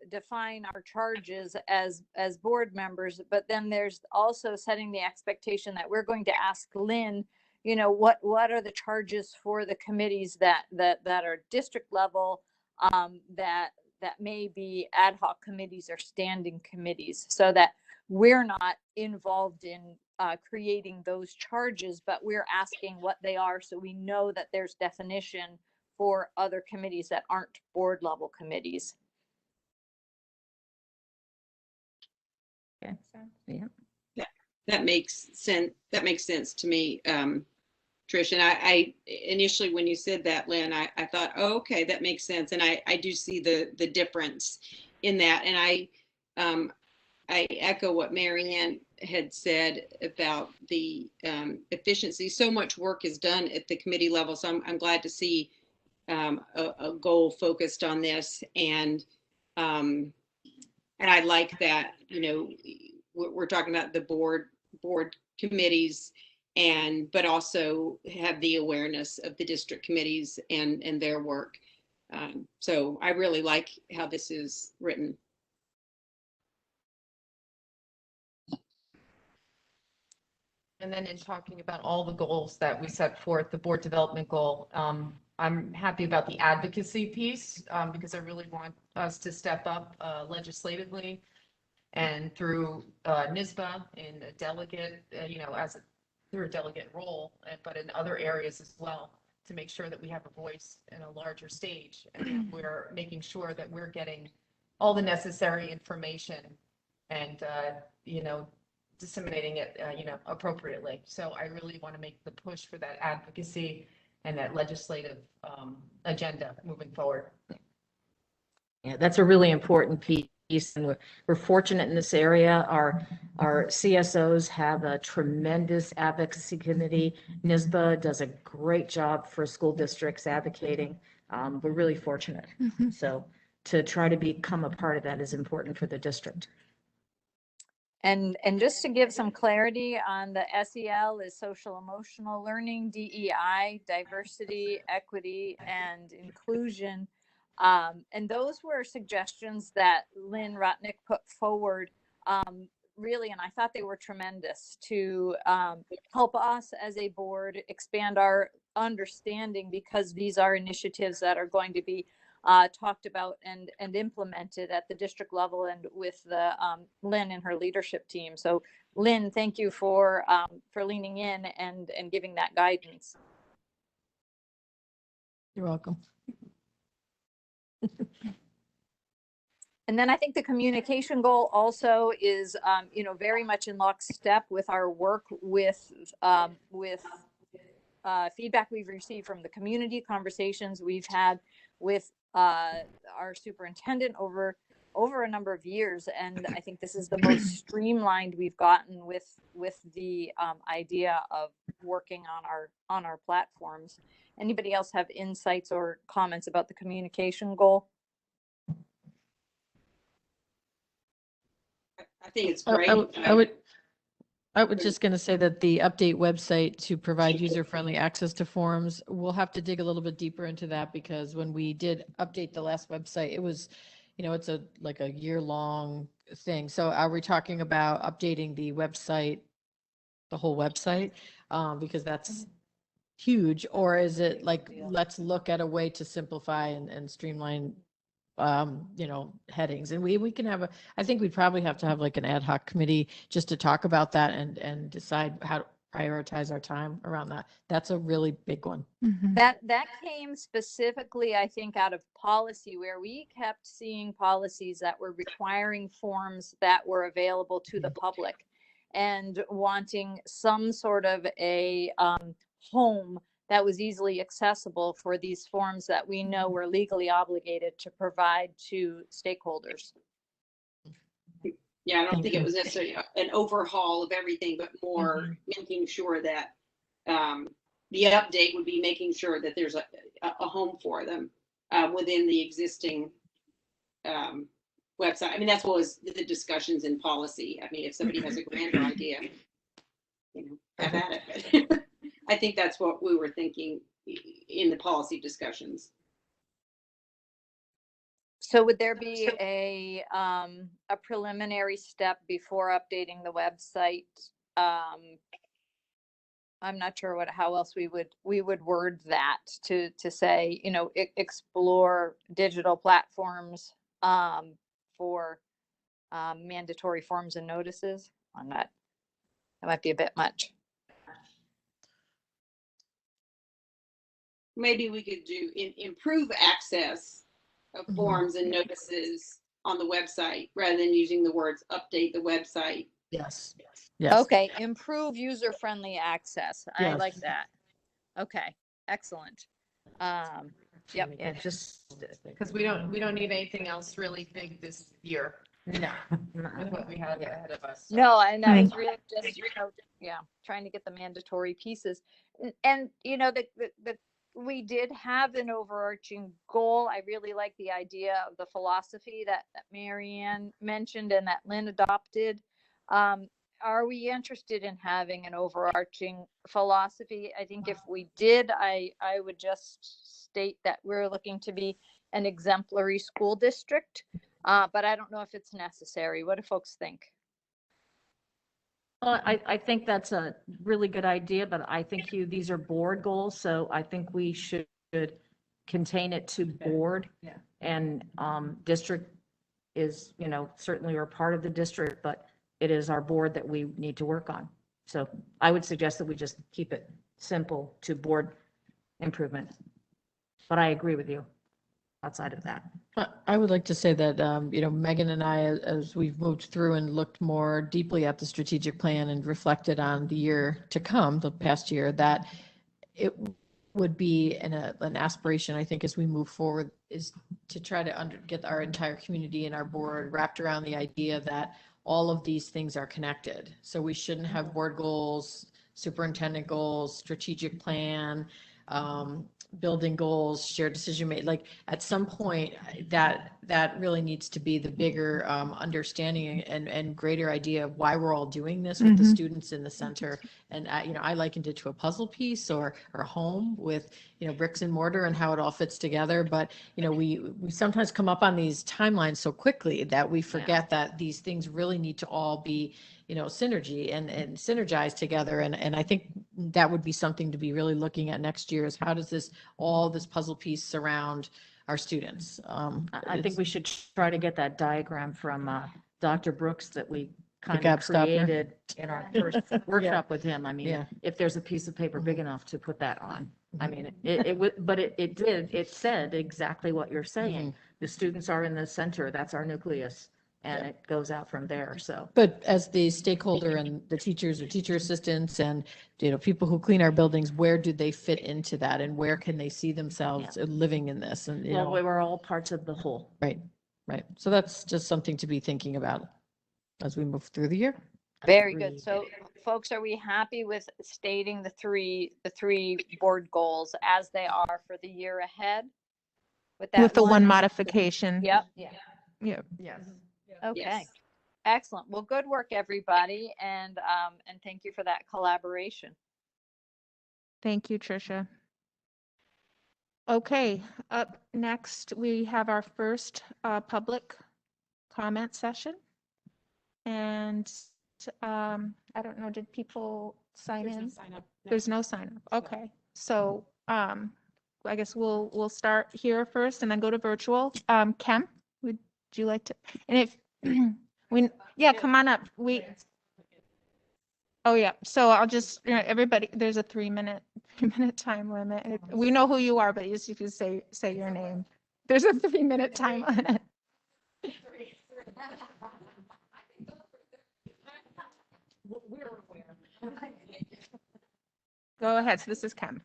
define our charges as board members, but then there's also setting the expectation that we're going to ask Lynn, what are the charges for the committees that are district level, that may be ad hoc committees or standing committees, so that we're not involved in creating those charges, but we're asking what they are so we know that there's definition for other committees that aren't board level committees. Okay. Yeah. That makes sense. That makes sense to me, Trish. And I initially, when you said that, Lynn, I thought, oh, okay, that makes sense. And I do see the difference in that. And I echo what Marianne had said about the efficiency. So much work is done at the committee level. So I'm glad to see a goal focused on this. And And I like that, we're talking about the board committees but also have the awareness of the district committees and their work. So I really like how this is written. And then in talking about all the goals that we set forth, the board development goal, I'm happy about the advocacy piece because I really want us to step up legislatively and through NISBA in a delegate, through a delegate role, but in other areas as well, to make sure that we have a voice in a larger stage and that we're making sure that we're getting all the necessary information and, disseminating it, appropriately. So I really want to make the push for that advocacy and that legislative agenda moving forward. Yeah, that's a really important piece. And we're fortunate in this area. Our CSOs have a tremendous advocacy committee. NISBA does a great job for school districts advocating. We're really fortunate. So to try to become a part of that is important for the district. And just to give some clarity on the SEL is social emotional learning, DEI, diversity, equity, and inclusion. And those were suggestions that Lynn Rotnick put forward, really, and I thought they were tremendous to help us as a board expand our understanding, because these are initiatives that are going to be talked about and implemented at the district level and with the Lynn and her leadership team. So Lynn, thank you for leaning in and giving that guidance. You're welcome. And then I think the communication goal also is, very much in lockstep with our work with feedback we've received from the community, conversations we've had with our superintendent over a number of years. And I think this is the most streamlined we've gotten with the idea of working on our platforms. Anybody else have insights or comments about the communication goal? I think it's great. I would just going to say that the update website to provide user-friendly access to forums, we'll have to dig a little bit deeper into that, because when we did update the last website, it was, it's like a year-long thing. So are we talking about updating the website, the whole website? Because that's huge, or is it like, let's look at a way to simplify and streamline headings? And we can have I think we'd probably have to have like an ad hoc committee just to talk about that and decide how to prioritize our time around that. That's a really big one. That came specifically, I think, out of policy, where we kept seeing policies that were requiring forms that were available to the public and wanting some sort of a home that was easily accessible for these forms that we know we're legally obligated to provide to stakeholders. Yeah, I don't think it was necessarily an overhaul of everything, but more making sure that the update would be making sure that there's a home for them within the existing website. I mean, that's what was the discussions in policy. I mean, if somebody has a grander idea, have at it. I think that's what we were thinking in the policy discussions. So would there be a preliminary step before updating the website? I'm not sure how else we would word that to say, explore digital platforms for mandatory forms and notices. That might be a bit much. Maybe we could do improve access of forms and notices on the website rather than using the words update the website. Yes. Okay, improve user-friendly access. I Yes. like that. Okay, excellent. Yep. Yeah, just Because we don't need anything else really big this year no. with what we have ahead of us. So. No, and that was really just, trying to get the mandatory pieces. And the we did have an overarching goal. I really like the idea of the philosophy that Marianne mentioned and that Lynn adopted. Are we interested in having an overarching philosophy? I think if we did, I would just state that we're looking to be an exemplary school district, but I don't know if it's necessary. What do folks think? Well, I think that's a really good idea, but I think these are board goals, so I think we should contain it to board. Yeah. And district is, certainly we're part of the district, but it is our board that we need to work on. So I would suggest that we just keep it simple to board improvement. But I agree with you outside of that. I would like to say that, Megan and I, as we've moved through and looked more deeply at the strategic plan and reflected on the year to come, the past year, that it would be an aspiration, I think, as we move forward, is to try to get our entire community and our board wrapped around the idea that all of these things are connected. So we shouldn't have board goals, superintendent goals, strategic plan, building goals, shared decision made. Like at some point, that really needs to be the bigger understanding and greater idea of why we're all doing this with the students in the center. And I likened it to a puzzle piece or a home with bricks and mortar and how it all fits together. But we sometimes come up on these timelines so quickly that we forget that these things really need to all be synergy and synergize together. And I think that would be something to be really looking at next year, is how does all this puzzle piece surround our students? I think we should try to get that diagram from Dr. Brooks that we kind of Gapstopper. created in our first workshop with him. I mean, Yeah. if there's a piece of paper big enough to put that on. I mean, it said exactly what you're saying. The students are in the center. That's our nucleus. And it goes out from there, so. But as the stakeholder and the teachers or teacher assistants and, people who clean our buildings, where do they fit into that? And where can they see themselves living in this? And, Well, we were all parts of the whole. right. So that's just something to be thinking about as we move through the year. Very good. Agreed. So folks, are we happy with stating the three board goals as they are for the year ahead? With the one modification. Yep. Yep. Yes. Okay. Yes. Excellent. Well, good work, everybody. And thank you for that collaboration. Thank you, Tricia. Okay, up next, we have our first public comment session. And I don't know, did people sign in? There's no sign up. Okay, so I guess we'll start here first and then go to virtual. Kemp, would you like to? And if come on up. Oh yeah, so I'll just, everybody, there's a 3-minute time limit. We know who you are, but you can say your name. There's a 3-minute time limit. Go ahead, so this is Kim.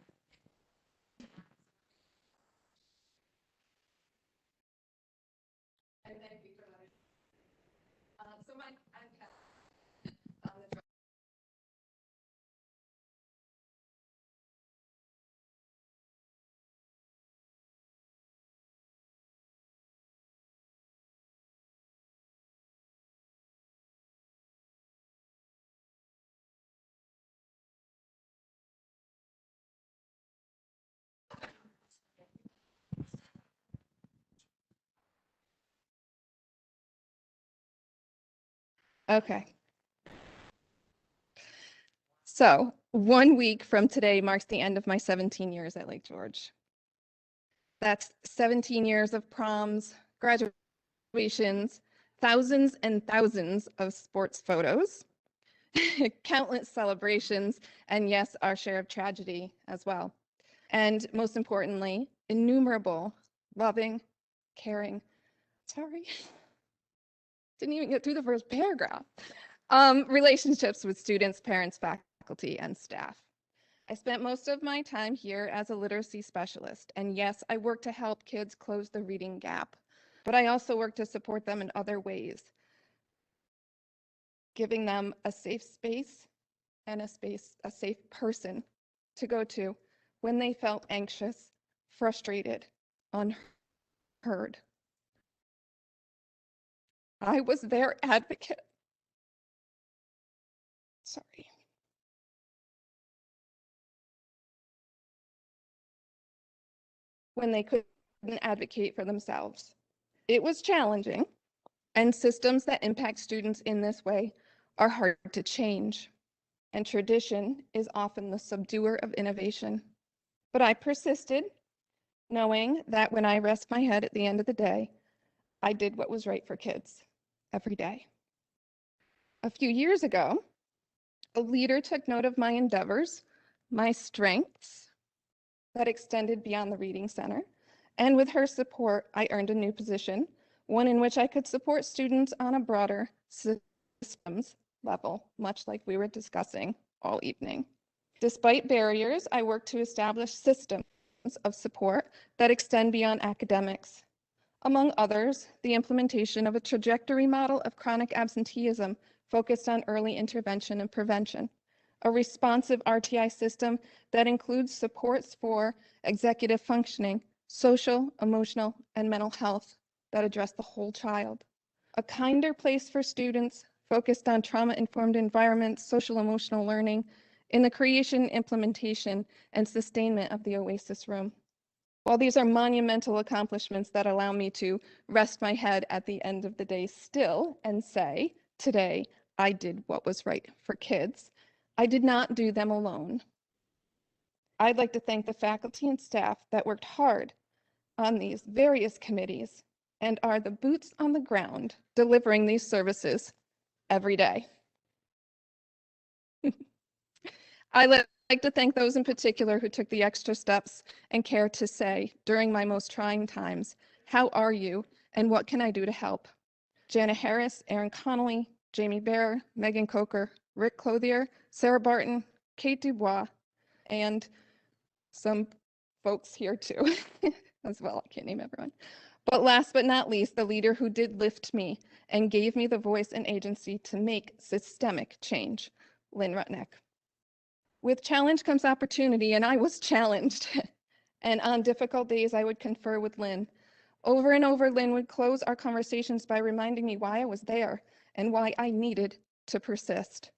Okay. So 1 week from today marks the end of my 17 years at Lake George. That's 17 years of proms, graduations, thousands and thousands of sports photos, countless celebrations, and yes, our share of tragedy as well. And most importantly, innumerable loving, caring, didn't even get through the first paragraph, relationships with students, parents, faculty, and staff. I spent most of my time here as a literacy specialist, and yes, I work to help kids close the reading gap, but I also work to support them in other ways, giving them a safe space and a safe person to go to when they felt anxious frustrated, unheard. I was their advocate. Sorry. When they couldn't advocate for themselves. It was challenging, and systems that impact students in this way are hard to change. And tradition is often the subduer of innovation. But I persisted, knowing that when I rest my head at the end of the day, I did what was right for kids every day. A few years ago, a leader took note of my endeavors, my strengths that extended beyond the Reading Center, and with her support, I earned a new position, one in which I could support students on a broader systems level, much like we were discussing all evening. Despite barriers, I worked to establish systems of support that extend beyond academics. Among others, the implementation of a trajectory model of chronic absenteeism focused on early intervention and prevention, a responsive RTI system that includes supports for executive functioning, social, emotional, and mental health that address the whole child, a kinder place for students focused on trauma-informed environments, social emotional learning, in the creation, implementation, and sustainment of the Oasis Room. While these are monumental accomplishments that allow me to rest my head at the end of the day still and say, today, I did what was right for kids, I did not do them alone. I'd like to thank the faculty and staff that worked hard on these various committees and are the boots on the ground delivering these services every day. I'd like to thank those in particular who took the extra steps and care to say during my most trying times, how are you and what can I do to help? Jana Harris, Erin Connolly, Jamie Bear, Megan Coker, Rick Clothier, Sarah Barton, Kate Dubois, and some folks here too as well. I can't name everyone. But last but not least, the leader who did lift me and gave me the voice and agency to make systemic change, Lynn Rutnick. With challenge comes opportunity, and I was challenged. And on difficult days, I would confer with Lynn. Over and over, Lynn would close our conversations by reminding me why I was there and why I needed to persist.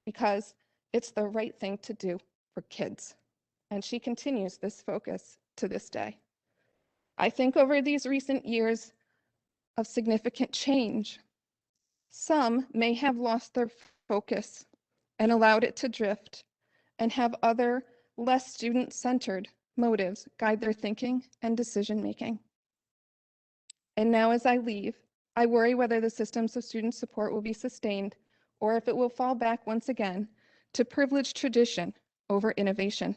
Because it's the right thing to do for kids. And she continues this focus to this day. I think over these recent years of significant change, some may have lost their focus and allowed it to drift and have other less student-centered motives guide their thinking and decision-making. And now as I leave, I worry whether the systems of student support will be sustained or if it will fall back once again to privilege tradition over innovation.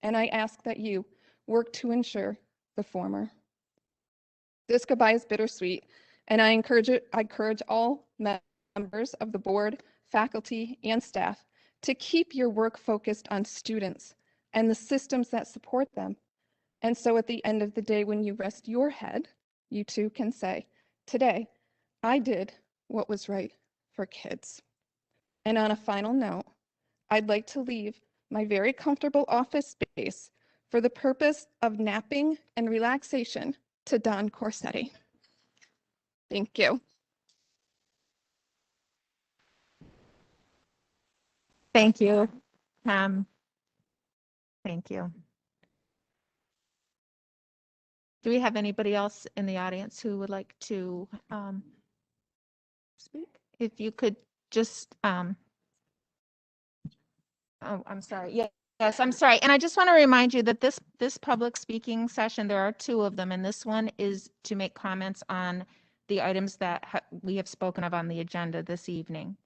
And I ask that you work to ensure the former. This goodbye is bittersweet, and I encourage all members of the board, faculty, and staff to keep your work focused on students and the systems that support them. And so at the end of the day, when you rest your head, you too can say, today, I did what was right for kids. And on a final note, I'd like to leave my very comfortable office space for the purpose of napping and relaxation to Don Corsetti. Thank you. Thank you. Thank you. Do we have anybody else in the audience who would like to speak? If you could just, oh, I'm sorry. Yes, I'm sorry. And I just want to remind you that this public speaking session, there are two of them, and this one is to make comments on the items that we have spoken of on the agenda this evening.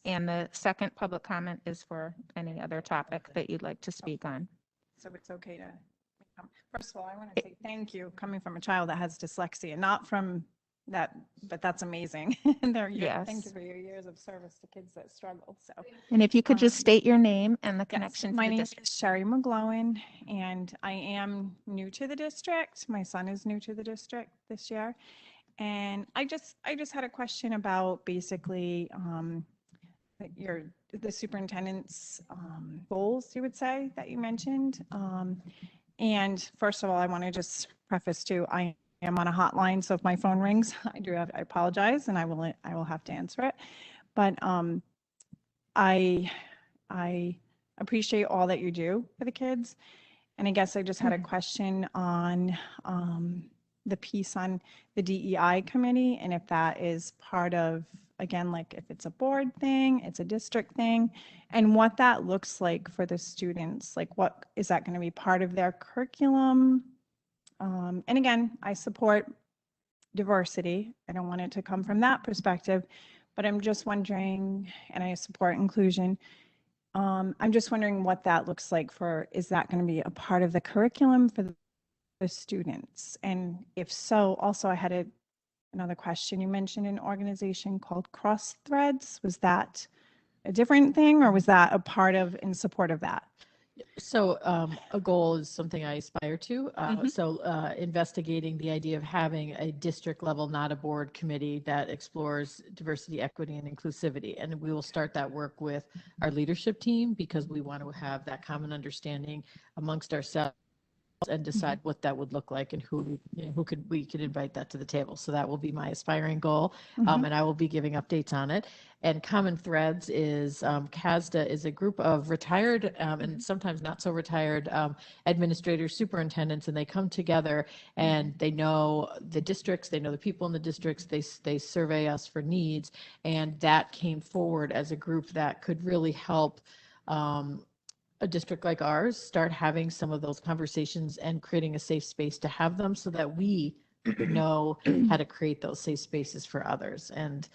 And the second public comment is for any other topic that you'd like to speak on. So it's okay to, first of all, I want to say thank you coming from a child that has dyslexia, not from that, but that's amazing. And thank you for your years of service to kids that struggle. So, and if you could just state your name and the connection. Yes, my name is Sherry McGlowan, and I am new to the district. My son is new to the district this year. And I just had a question about basically the superintendent's goals, you would say, that you mentioned. And first of all, I want to just preface too, I am on a hotline, so if my phone rings, I apologize, and I will have to answer it. But I appreciate all that you do for the kids. And I guess I just had a question on the piece on the DEI committee, and if that is part of, again, like if it's a board thing, it's a district thing, and what that looks like for the students. Like, what is that going to be part of their curriculum? And again, I support diversity. I don't want it to come from that perspective, but I'm just wondering, and I support inclusion. I'm just wondering what that looks like for, is that going to be a part of the curriculum for the students? And if so, also I had another question. You mentioned an organization called Cross Threads. Was that a different thing, or was that a part of, in support of that? So a goal is something I aspire to. So investigating the idea of having a district level, not a board committee, that explores diversity, equity, and inclusivity. And we will start that work with our leadership team, because we want to have that common understanding amongst ourselves and decide what that would look like, and who we could invite that to the table. So that will be my aspiring goal, and I will be giving updates on it. And Common Threads is CASDA is a group of retired and sometimes not so retired administrators, superintendents, and they come together and they know the districts, they know the people in the districts, they survey us for needs, and that came forward as a group that could really help a district like ours start having some of those conversations and creating a safe space to have them, so that we know how to create those safe spaces for others. And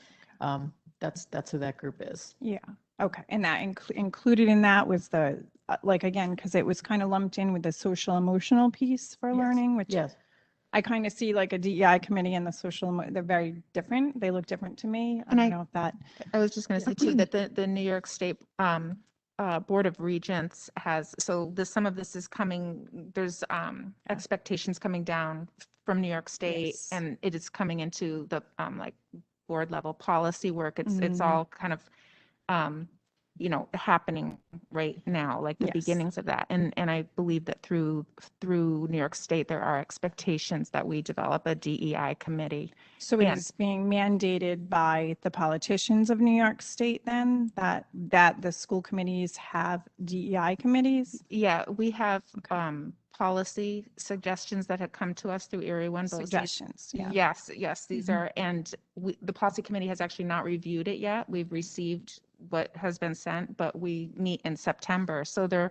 that's who that group is. Yeah. Okay. And that included in that was the, like, again, because it was kind of lumped in with the social emotional piece for learning, which Yes. I kind of see like a DEI committee and the they're very different. They look different to me. I don't know if that. I was just going to say too that the New York State Board of Regents has, so some of this is coming, there's expectations coming down from New York State, Yes. and it is coming into the like board level policy work. It's all kind of happening right now, like the Yes. beginnings of that. And I believe that through New York State, there are expectations that we develop a DEI committee. So it And- is being mandated by the politicians of New York State then, that the school committees have DEI committees? Yeah, we have policy suggestions that have come to us through Erie One BOCES. Suggestions, yeah. Yes, these are, and the policy committee has actually not reviewed it yet. We've received what has been sent, but we meet in September. So there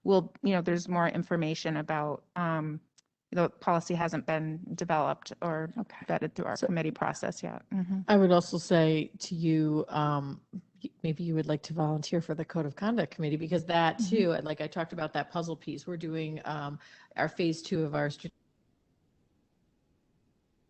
will, there's more information about, the policy hasn't been developed or vetted through our committee process yet. I would also say to you, maybe you would like to volunteer for the Code of Conduct Committee, because that too, like I talked about that puzzle piece, we're doing our phase 2 of our strategic.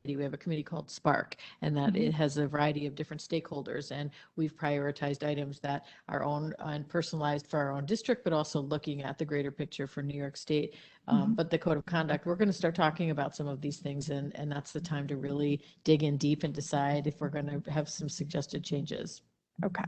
We have a committee called Spark, and that it has a variety of different stakeholders, and we've prioritized items that are own and personalized for our own district, but also looking at the greater picture for New York State. But the Code of Conduct, we're going to start talking about some of these things, and that's the time to really dig in deep and decide if we're going to have some suggested changes. Okay.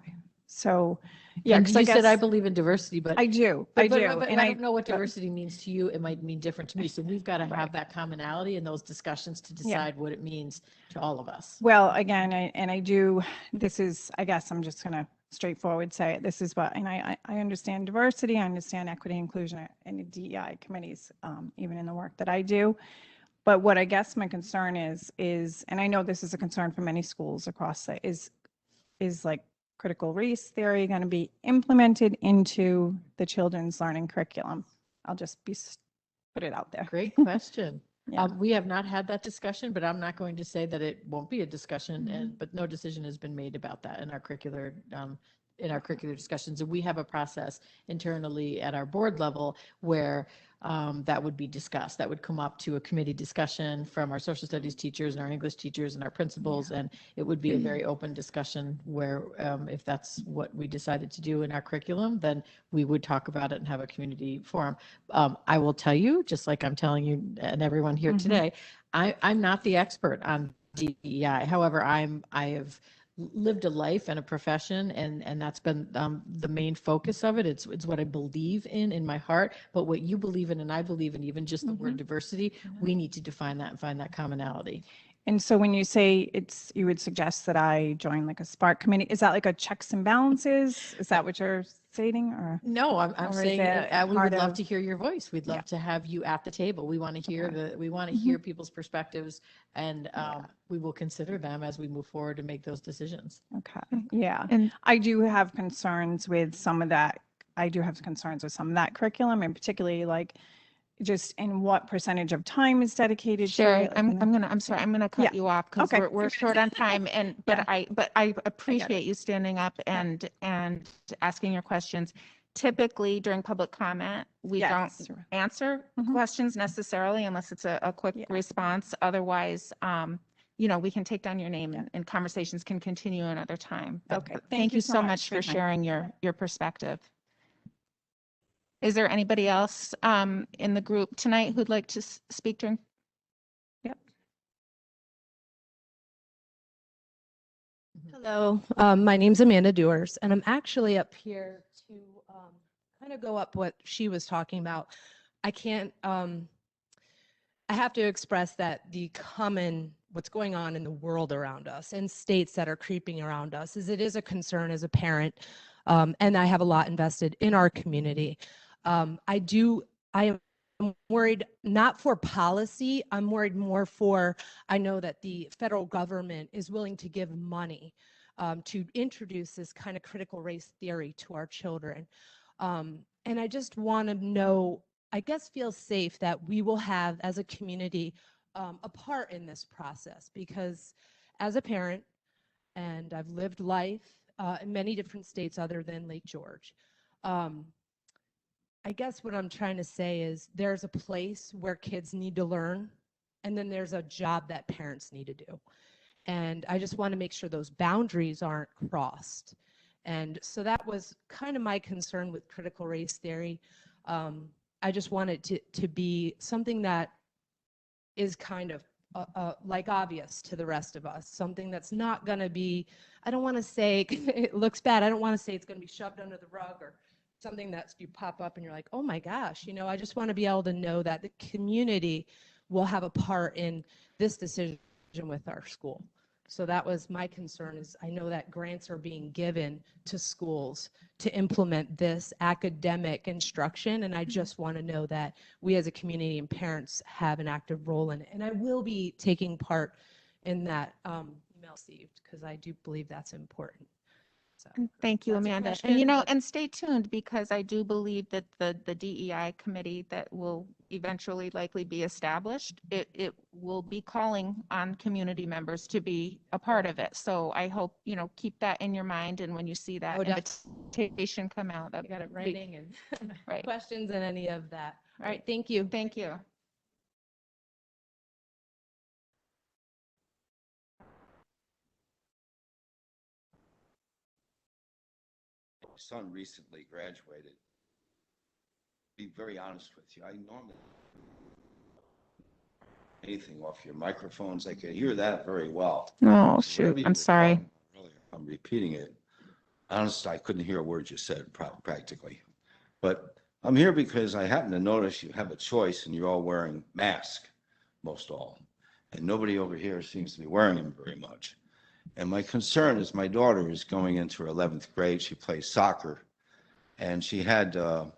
So, yeah, And because you said I believe in diversity, but I do. But And I don't know what diversity means to you. It might mean different to me. So we've got to have that commonality in those discussions to decide what it means to all of us. Well, again, I do, this is, I guess I'm just going to straightforward say it. This is what, and I understand diversity, I understand equity, inclusion, and DEI committees, even in the work that I do. But what I guess my concern is, and I know this is a concern for many schools across the, is like critical race theory going to be implemented into the children's learning curriculum? I'll just put it out there. Great question. Yeah. We have not had that discussion, but I'm not going to say that it won't be a discussion, but no decision has been made about that in our curricular discussions. And we have a process internally at our board level where that would be discussed. That would come up to a committee discussion from our social studies teachers and our English teachers and our principals. And it would be a very open discussion where if that's what we decided to do in our curriculum, then we would talk about it and have a community forum. I will tell you, just like I'm telling you and everyone here today, I'm not the expert on DEI. However, I have lived a life and a profession, and that's been the main focus of it. It's what I believe in my heart. But what you believe in and I believe in, even just the word diversity, we need to define that and find that commonality. And so when you say you would suggest that I join like a Spark committee, is that like a checks and balances? Is that what you're stating, or? No, I'm Or is saying it we would part love of- to hear your voice. We'd love Yeah. to have you at the table. We want to hear we want to hear people's perspectives, and we will consider them as we move forward to make those decisions. Okay, yeah. And I do have concerns with some of that. I do have concerns with some of that curriculum, and particularly like just in what percentage of time is dedicated to Sherry, it. like, I'm sorry, I'm gonna cut Yeah. you off because Okay. we're short on time and, Yeah. but I appreciate you standing up and asking your questions. Typically during public comment, we don't Yes. answer Mhm. questions necessarily unless it's a quick Yeah. response. Otherwise, we can take down your name and conversations can continue another time. But Okay. Thank you so much for Good night. sharing your perspective. Is there anybody else in the group tonight who'd like to speak during? Yep. Hello, my name's Amanda Dewars, and I'm actually up here to kind of go up what she was talking about. I can't, I have to express that what's going on in the world around us and states that are creeping around us it is a concern as a parent, and I have a lot invested in our community. I am worried not for policy, I'm worried more for, I know that the federal government is willing to give money to introduce this kind of critical race theory to our children. And I just want to know, I guess feel safe that we will have as a community a part in this process, because as a parent, and I've lived life in many different states other than Lake George, I guess what I'm trying to say is there's a place where kids need to learn, and then there's a job that parents need to do. And I just want to make sure those boundaries aren't crossed. And so that was kind of my concern with critical race theory. I just want it to be something that is kind of like obvious to the rest of us, something that's not going to be, I don't want to say it looks bad. I don't want to say it's going to be shoved under the rug or something that you pop up and you're like, oh my gosh, I just want to be able to know that the community will have a part in this decision with our school. So that was my concern, is I know that grants are being given to schools to implement this academic instruction, and I just want to know that we as a community and parents have an active role in it. And I will be taking part in that email received, because I do believe that's important. So Thank you, that's a Amanda. question, but- And stay tuned, because I do believe that the DEI committee that will eventually likely be established, it will be calling on community members to be a part of it. So I hope, keep that in your mind. And when you see that Oh, definitely. invitation come out, I got it writing and Right. questions and any of that. All Right. right, thank you. Thank you. My son recently graduated. Be very honest with you, I normally anything off your microphones. I could hear that very well. Oh, So whatever shoot. you I'm were sorry. talking about earlier, I'm repeating it. Honestly, I couldn't hear a word you said practically. But I'm here because I happen to notice you have a choice and you're all wearing masks, most all. And nobody over here seems to be wearing them very much. And my concern is my daughter is going into her 11th grade. She plays soccer, and she had an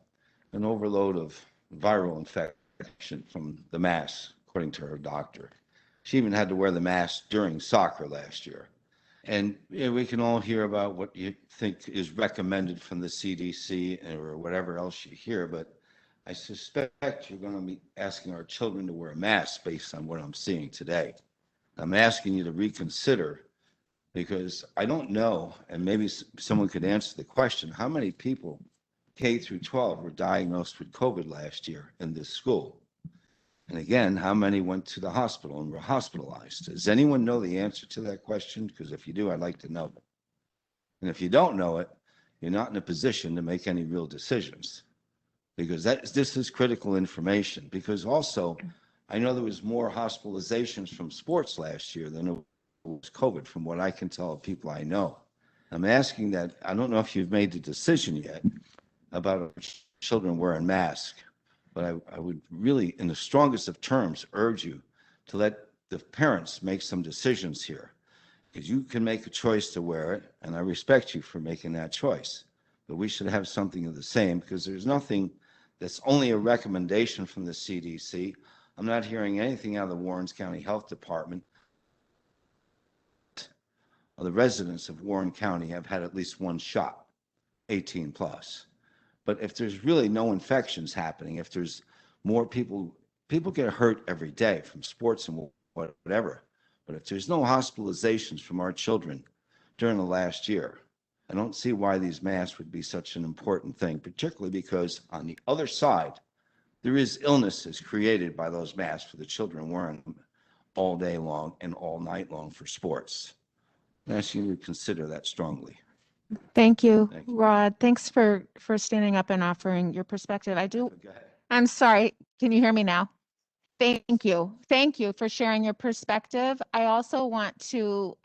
overload of viral infection from the mask, according to her doctor. She even had to wear the mask during soccer last year. And we can all hear about what you think is recommended from the CDC or whatever else you hear, but I suspect you're going to be asking our children to wear masks based on what I'm seeing today. I'm asking you to reconsider, because I don't know, and maybe someone could answer the question, how many people K through 12 were diagnosed with COVID last year in this school? And again, how many went to the hospital and were hospitalized? Does anyone know the answer to that question? Because if you do, I'd like to know it. And if you don't know it, you're not in a position to make any real decisions, because this is critical information. Because also, I know there was more hospitalizations from sports last year than there was COVID, from what I can tell of people I know. I'm asking that, I don't know if you've made the decision yet about children wearing masks, but I would really, in the strongest of terms, urge you to let the parents make some decisions here. Because you can make a choice to wear it, and I respect you for making that choice. But we should have something of the same, because there's nothing that's only a recommendation from the CDC. I'm not hearing anything out of the Warren County Health Department. The residents of Warren County have had at least one shot, 18 plus. But if there's really no infections happening, if there's more people get hurt every day from sports and whatever. But if there's no hospitalizations from our children during the last year, I don't see why these masks would be such an important thing, particularly because on the other side, there is illnesses created by those masks for the children wearing them all day long and all night long for sports. I ask you to consider that strongly. Thank you, Thank you. Rod. Thanks for standing up and offering your perspective. Go ahead. I'm sorry. Can you hear me now? Thank you. Thank you for sharing your perspective. I also want to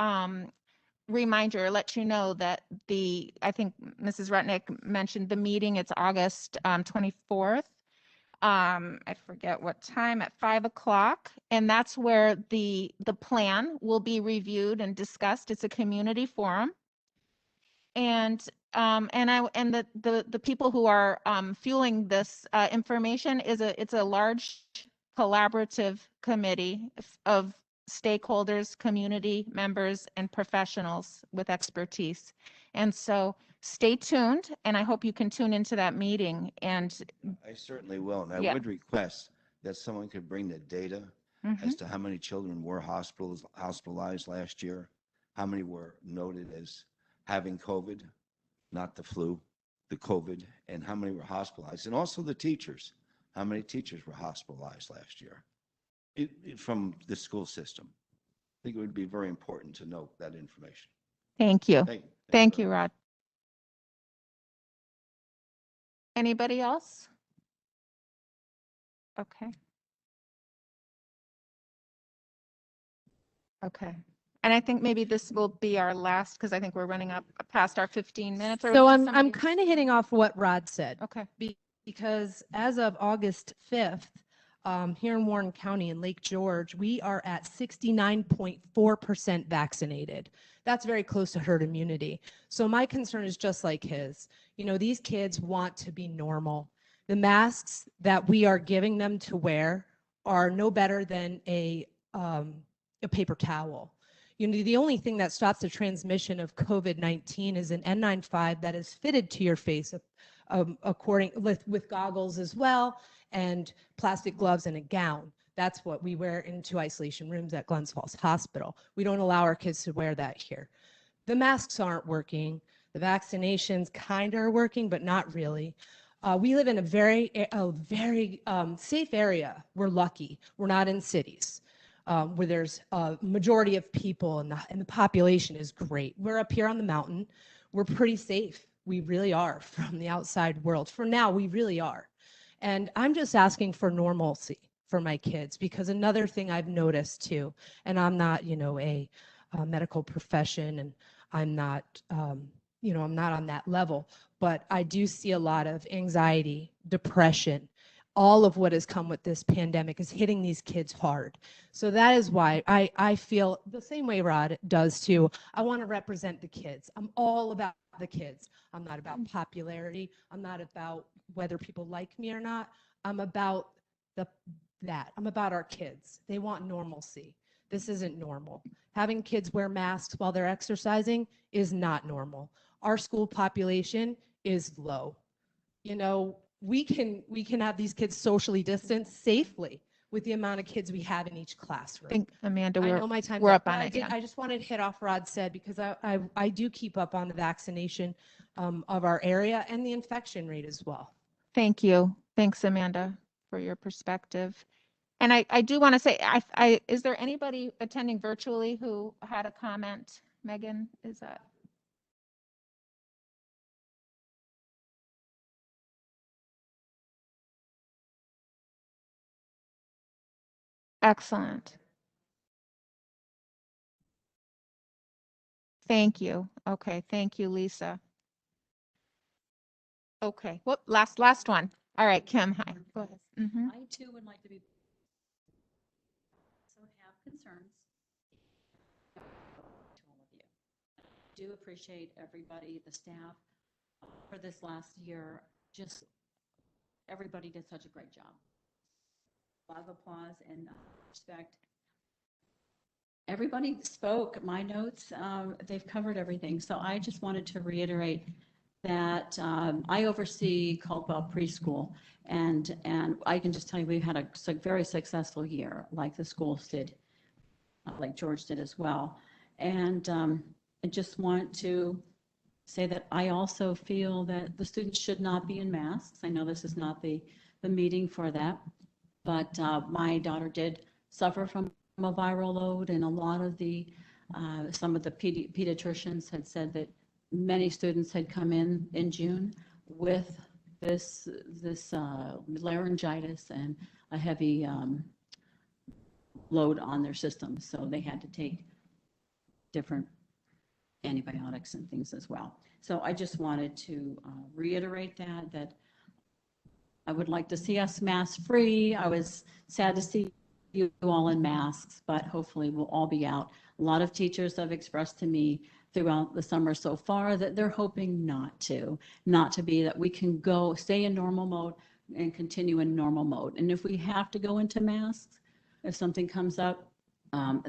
remind you or let you know that I think Mrs. Rutnick mentioned the meeting. It's August 24th. I forget what time, at 5 o'clock. And that's where the plan will be reviewed and discussed. It's a community forum. And the people who are fueling this information it's a large collaborative committee of stakeholders, community members, and professionals with expertise. And so stay tuned, and I hope you can tune into that meeting. And I certainly will. And I Yeah. would request that someone could bring the data as to how many children were hospitalized last year, how many were noted as having COVID, not the flu, the COVID, and how many were hospitalized, and also the teachers. How many teachers were hospitalized last year from the school system? I think it would be very important to note that information. thank you. Thank you, very much. Rod. Anybody else? Okay. Okay. And I think maybe this will be our last, because I think we're running up past our 15 minutes. Or So does I'm somebody- kind of hitting off what Rod said. Okay. Because as of August 5th, here in Warren County in Lake George, we are at 69.4% vaccinated. That's very close to herd immunity. So my concern is just like his. You know, these kids want to be normal. The masks that we are giving them to wear are no better than a paper towel. You know, the only thing that stops the transmission of COVID-19 is an N95 that is fitted to your face, with goggles as well, and plastic gloves and a gown. That's what we wear into isolation rooms at Glens Falls Hospital. We don't allow our kids to wear that here. The masks aren't working. The vaccinations kind of are working, but not really. We live in a very safe area. We're lucky. We're not in cities where there's a majority of people and the population is great. We're up here on the mountain. We're pretty safe. We really are from the outside world. For now, we really are. And I'm just asking for normalcy for my kids, because another thing I've noticed too, and I'm not, a medical profession, and I'm not, I'm not on that level, but I do see a lot of anxiety, depression. All of what has come with this pandemic is hitting these kids hard. So that is why I feel the same way Rod does too. I want to represent the kids. I'm all about the kids. I'm not about popularity. I'm not about whether people like me or not. I'm about that. I'm about our kids. They want normalcy. This isn't normal. Having kids wear masks while they're exercising is not normal. Our school population is low. You know, we can have these kids socially distanced safely with the amount of kids we have in each classroom. I think, Amanda, I know my time's we're up but on it. Yeah. I just wanted to hit off Rod said, because I do keep up on the vaccination of our area and the infection rate as well. Thank you. Thanks, Amanda, for your perspective. And I do want to say, is there anybody attending virtually who had a comment? Megan, is that? Excellent. Thank you. Okay, thank you, Lisa. Okay, whoop, last one. All right, Kim, hi. Go ahead. Mhm. I too would like to be, so have concerns to all of you. Do appreciate everybody, the staff, for this last year. Just everybody did such a great job. A lot of applause and respect. Everybody spoke. My notes, they've covered everything. So I just wanted to reiterate that I oversee Caldwell Preschool, and I can just tell you we've had a very successful year, like the schools did, like George did as well. And I just want to say that I also feel that the students should not be in masks. I know this is not the meeting for that, but my daughter did suffer from a viral load, and a lot of the some of the pediatricians had said that many students had come in June with this laryngitis and a heavy load on their system, so they had to take different antibiotics and things as well. So I just wanted to reiterate that I would like to see us mask-free. I was sad to see you all in masks, but hopefully we'll all be out. A lot of teachers have expressed to me throughout the summer so far that they're hoping not to be, that we can stay in normal mode and continue in normal mode. And if we have to go into masks, if something comes up,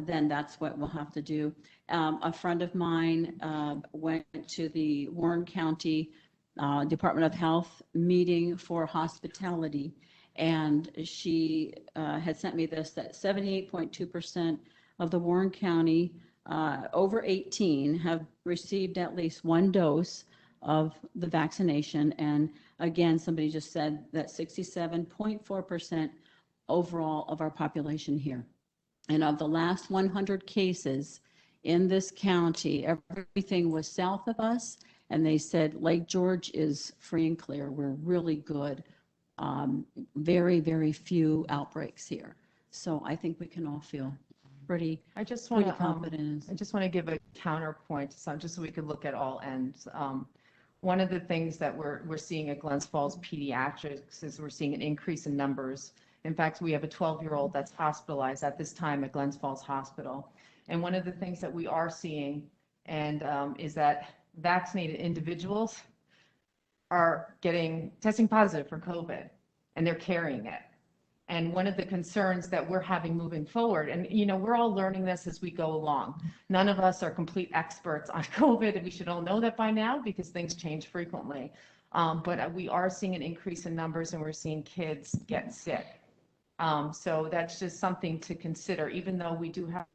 then that's what we'll have to do. A friend of mine went to the Warren County Department of Health meeting for hospitality, and she had sent me this, that 78.2% of the Warren County over 18 have received at least one dose of the vaccination. And again, somebody just said that 67.4% overall of our population here. And of the last 100 cases in this county, everything was south of us. And they said Lake George is free and clear. We're really good. Very, very few outbreaks here. So I think we can all feel pretty confident. I just want to give a counterpoint to some, just so we could look at all ends. One of the things that we're seeing at Glens Falls Pediatrics is we're seeing an increase in numbers. In fact, we have a 12-year-old that's hospitalized at this time at Glens Falls Hospital. And one of the things that we are seeing is that vaccinated individuals are testing positive for COVID, and they're carrying it. And one of the concerns that we're having moving forward, and we're all learning this as we go along. None of us are complete experts on COVID, and we should all know that by now because things change frequently. But we are seeing an increase in numbers, and we're seeing kids get sick. So that's just something to consider. Even though we do have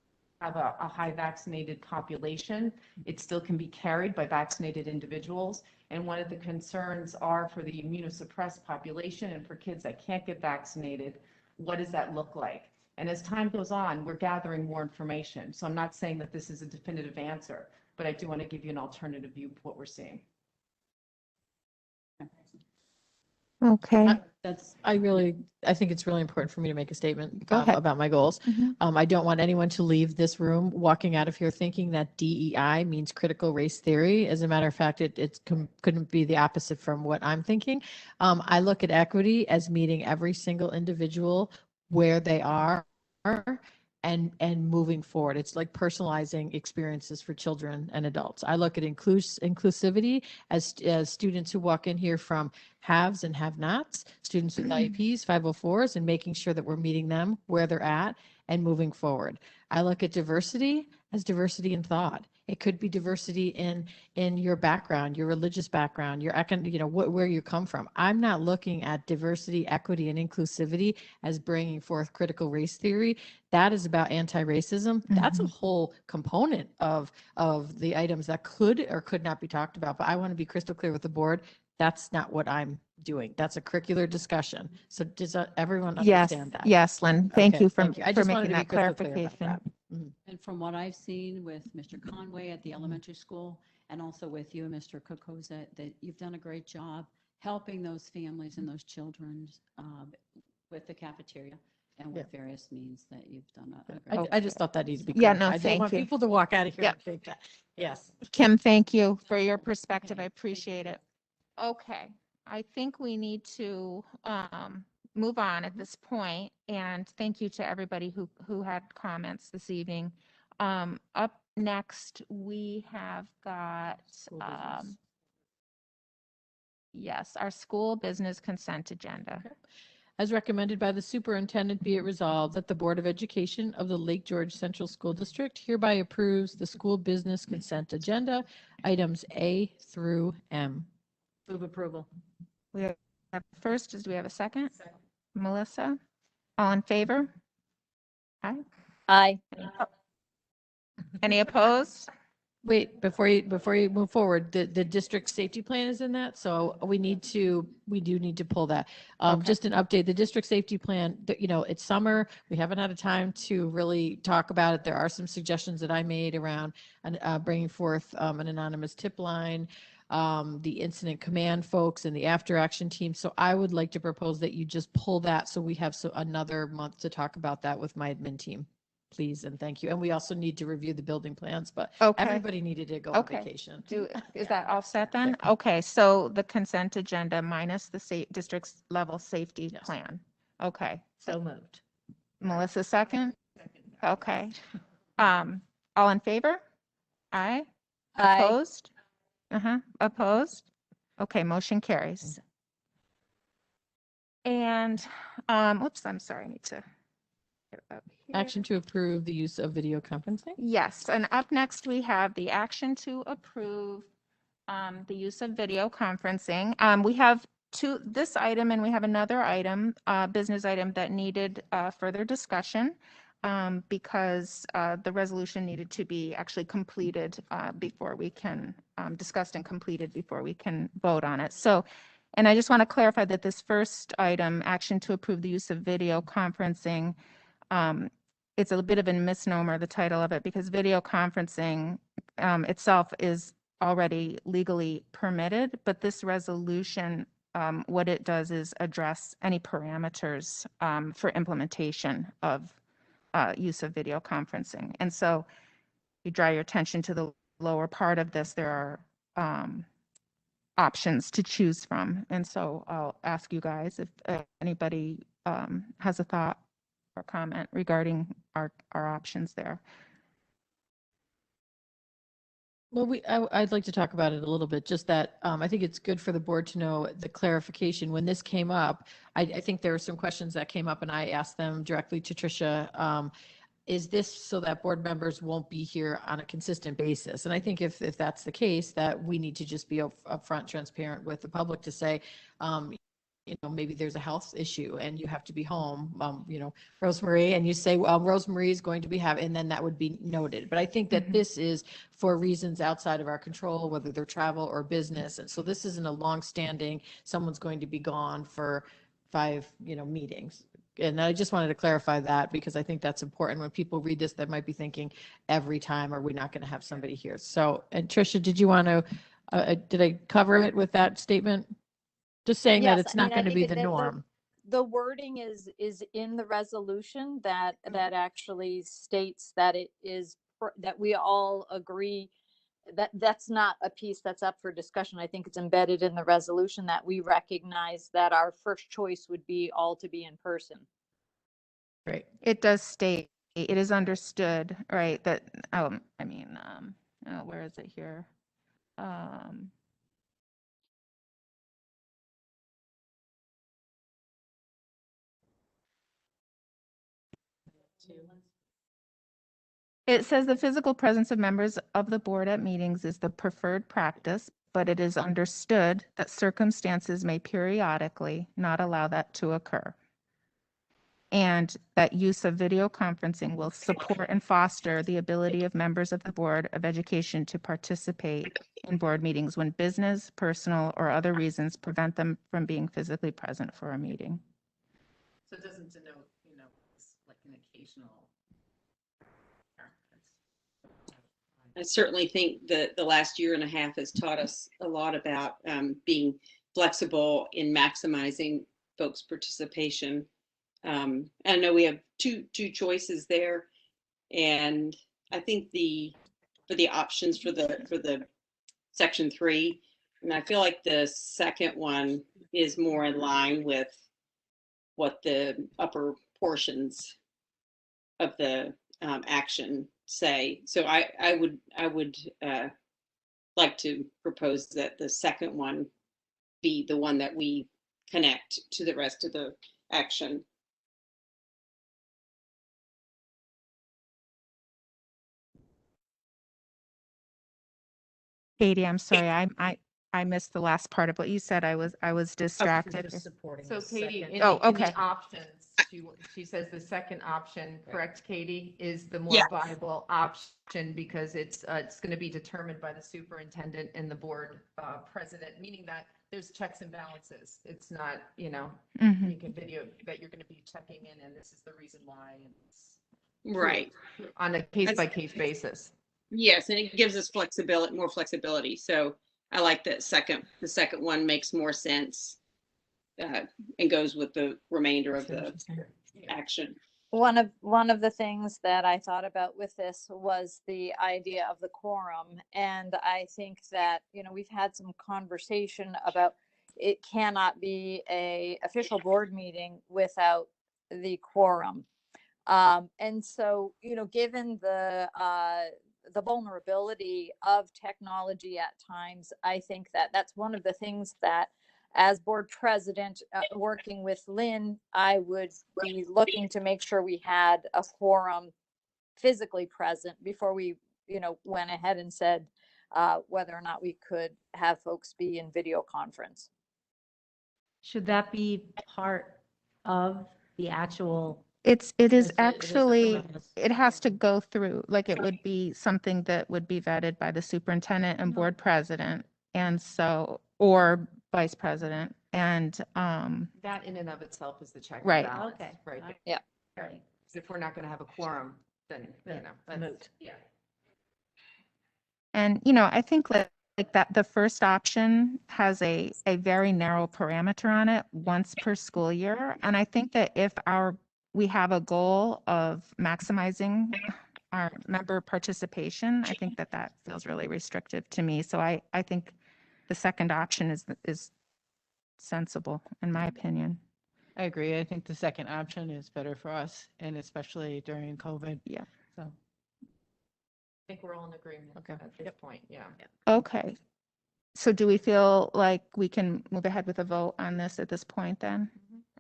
a high vaccinated population, it still can be carried by vaccinated individuals. And one of the concerns are for the immunosuppressed population and for kids that can't get vaccinated, what does that look like? And as time goes on, we're gathering more information. So I'm not saying that this is a definitive answer, but I do want to give you an alternative view of what we're seeing. Okay. I think it's really important for me to make a statement Go ahead. about my goals. Mhm. I don't want anyone to leave this room walking out of here thinking that DEI means critical race theory. As a matter of fact, couldn't be the opposite from what I'm thinking. I look at equity as meeting every single individual where they are and moving forward. It's like personalizing experiences for children and adults. I look at inclusivity as students who walk in here from haves and have-nots, students with IEPs, 504s, and making sure that we're meeting them where they're at and moving forward. I look at diversity as diversity in thought. It could be diversity in your background, your religious background, your where you come from. I'm not looking at diversity, equity, and inclusivity as bringing forth critical race theory. That is about anti-racism. That's a whole component of the items that could or could not be talked about. But I want to be crystal clear with the board. That's not what I'm doing. That's a curricular discussion. So does everyone understand that? Yes, Lynn. Thank Okay, you for I just wanted making to be that crystal clear about clarification. that. And from what I've seen with Mr. Conway at the elementary school and also with you and Mr. Kokoza, that you've done a great job helping those families and those children with the cafeteria. and with various means that you've done. I just thought that needed to be Yeah, clear. no, I don't thank want you. people to walk out of here Yeah. and think that. Yes. Kim, thank you for your perspective. I appreciate it. Okay, I think we need to move on at this point, and thank you to everybody who had comments this evening. Up next, we have got yes, our school business consent agenda. As recommended by the superintendent, be it resolved that the Board of Education of the Lake George Central School District hereby approves the school business consent agenda, items A through M. Move approval. We have first, do we have a second? Melissa, all in favor? Aye. Aye. Any opposed? Wait, before you move forward, the district safety plan is in that, so we do need to pull that. Okay. Just an update, the district safety plan, it's summer, we haven't had a time to really talk about it. There are some suggestions that I made around bringing forth an anonymous tip line, the incident command folks and the after action team. So I would like to propose that you just pull that so we have another month to talk about that with my admin team. Please and thank you. And we also need to review the building plans, but Okay. everybody needed to go on vacation. Is that all set then? Okay, so the consent agenda minus the district's level safety plan. Okay. So moved. Melissa, second? Okay. All in favor? Aye. Aye. Opposed? Opposed? Okay, motion carries. And, whoops, I'm sorry, I need to get up here. Action to approve the use of video conferencing. Yes, and up next we have the action to approve the use of video conferencing. We have this item and we have another item, business item that needed further discussion because the resolution needed to be actually completed before we can, discussed and completed before we can vote on it. So, and I just want to clarify that this first item, action to approve the use of video conferencing, it's a bit of a misnomer, the title of it, because video conferencing itself is already legally permitted, but this resolution, what it does is address any parameters for implementation of use of video conferencing. And so you draw your attention to the lower part of this, there are options to choose from. And so I'll ask you guys if anybody has a thought or comment regarding our options there. Well, I'd like to talk about it a little bit, just that I think it's good for the board to know the clarification. When this came up, I think there were some questions that came up and I asked them directly to Tricia. Is this so that board members won't be here on a consistent basis? And I think if that's the case, that we need to just be upfront, transparent with the public to say, maybe there's a health issue and you have to be home, Rosemary, and you say, Rosemary is going to be having, and then that would be noted. But I think that this is for reasons outside of our control, whether they're travel or business. And so this isn't a long-standing, someone's going to be gone for 5, meetings. And I just wanted to clarify that because I think that's important. When people read this, they might be thinking every time, are we not going to have somebody here? So, and Tricia, did you want to, did I cover it with that statement? Just saying that it's not going to be the norm. The wording is in the resolution that actually states that it is, that we all agree that that's not a piece that's up for discussion. I think it's embedded in the resolution that we recognize that our first choice would be all to be in person. Right. It does state, it is understood, right, that, where is it here? It says the physical presence of members of the board at meetings is the preferred practice, but it is understood that circumstances may periodically not allow that to occur. And that use of video conferencing will support and foster the ability of members of the Board of Education to participate in board meetings when business, personal, or other reasons prevent them from being physically present for a meeting. So it doesn't denote, it's like an occasional. I certainly think that the last year and a half has taught us a lot about being flexible in maximizing folks' participation I know we have two choices there, and I think for the options for the section 3, and I feel like the second one is more in line with what the upper portions of the action say. So I would like to propose that the second one be the one that we connect to the rest of the action. Katie, I'm sorry, I missed the last part of what you said. I was distracted. So Katie, in Oh, the, in okay. the options, she says the second option, correct, Katie, is the more Yes. viable option because it's going to be determined by the superintendent and the board president, meaning that there's checks and balances. It's not, you can video that you're going to be checking in and this is the reason why. And it's Right. on a case by case basis. Yes, and it gives us flexibility, more flexibility. So I like that the second one makes more sense and goes with the remainder of the action. One of the things that I thought about with this was the idea of the quorum. And I think that, we've had some conversation about it cannot be a official board meeting without the quorum. And so, given the vulnerability of technology at times, I think that that's one of the things that as board president, working with Lynn, I would be looking to make sure we had a quorum physically present before we, went ahead and said whether or not we could have folks be in video conference. Should that be part of the actual? It is a actually, process. it has to go through, like it would be something that would be vetted by the superintendent and board president. And so, or vice president. And, That in and of itself is the check. and Right. balance, Okay. Right. Yeah. Right. 'Cause if we're not going to have a quorum, then, that's Moot. Yeah. and, I think like that the first option has a very narrow parameter on it, once per school year. And I think that if we have a goal of maximizing our member participation, I think that feels really restrictive to me. So I think the second option is sensible, in my opinion. I agree. I think the second option is better for us, and especially during COVID. Yeah. So, I think we're all in agreement at this point. Yeah. Okay. So do we feel like we can move ahead with a vote on this at this point then?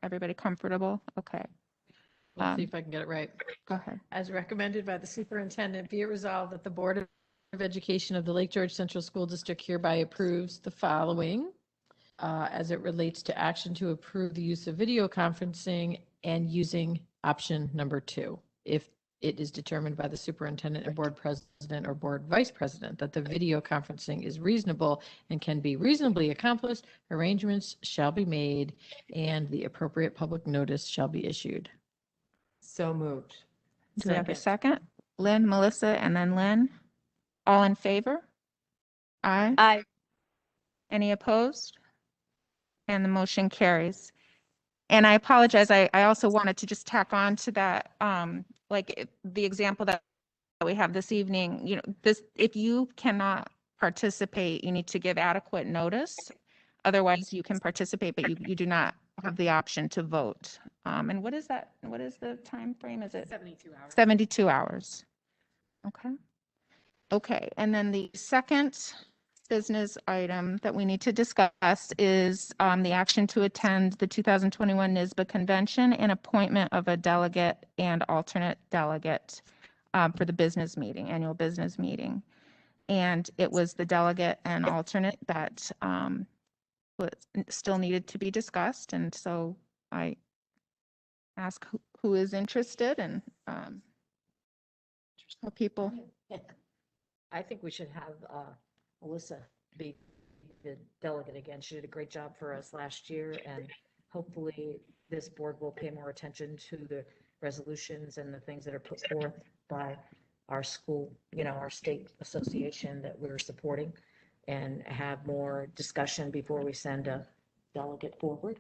Everybody comfortable? Okay. Let's see if I can get it right. Go ahead. As recommended by the superintendent, be it resolved that the Board of Education of the Lake George Central School District hereby approves the following as it relates to action to approve the use of video conferencing and using option number 2. If it is determined by the superintendent and board president or board vice president that the video conferencing is reasonable and can be reasonably accomplished, arrangements shall be made and the appropriate public notice shall be issued. So moved. Do we have a second? Lynn, Melissa, and then Lynn. All in favor? Aye. Aye. Any opposed? And the motion carries. And I apologize, I also wanted to just tack on to that, the example that we have this evening, if you cannot participate, you need to give adequate notice. Otherwise, you can participate, but you do not have the option to vote. And what is that? What is the time frame? Is it 72 hours? 72 hours. Okay. Okay. And then the second business item that we need to discuss is the action to attend the 2021 NYSBA convention and appointment of a delegate and alternate delegate for the business meeting, annual business meeting. And it was the delegate and alternate that still needed to be discussed. And so I ask who is interested and how people. I think we should have Melissa be the delegate again. She did a great job for us last year, and hopefully this board will pay more attention to the resolutions and the things that are put forth by our school, our state association that we're supporting, and have more discussion before we send a delegate forward.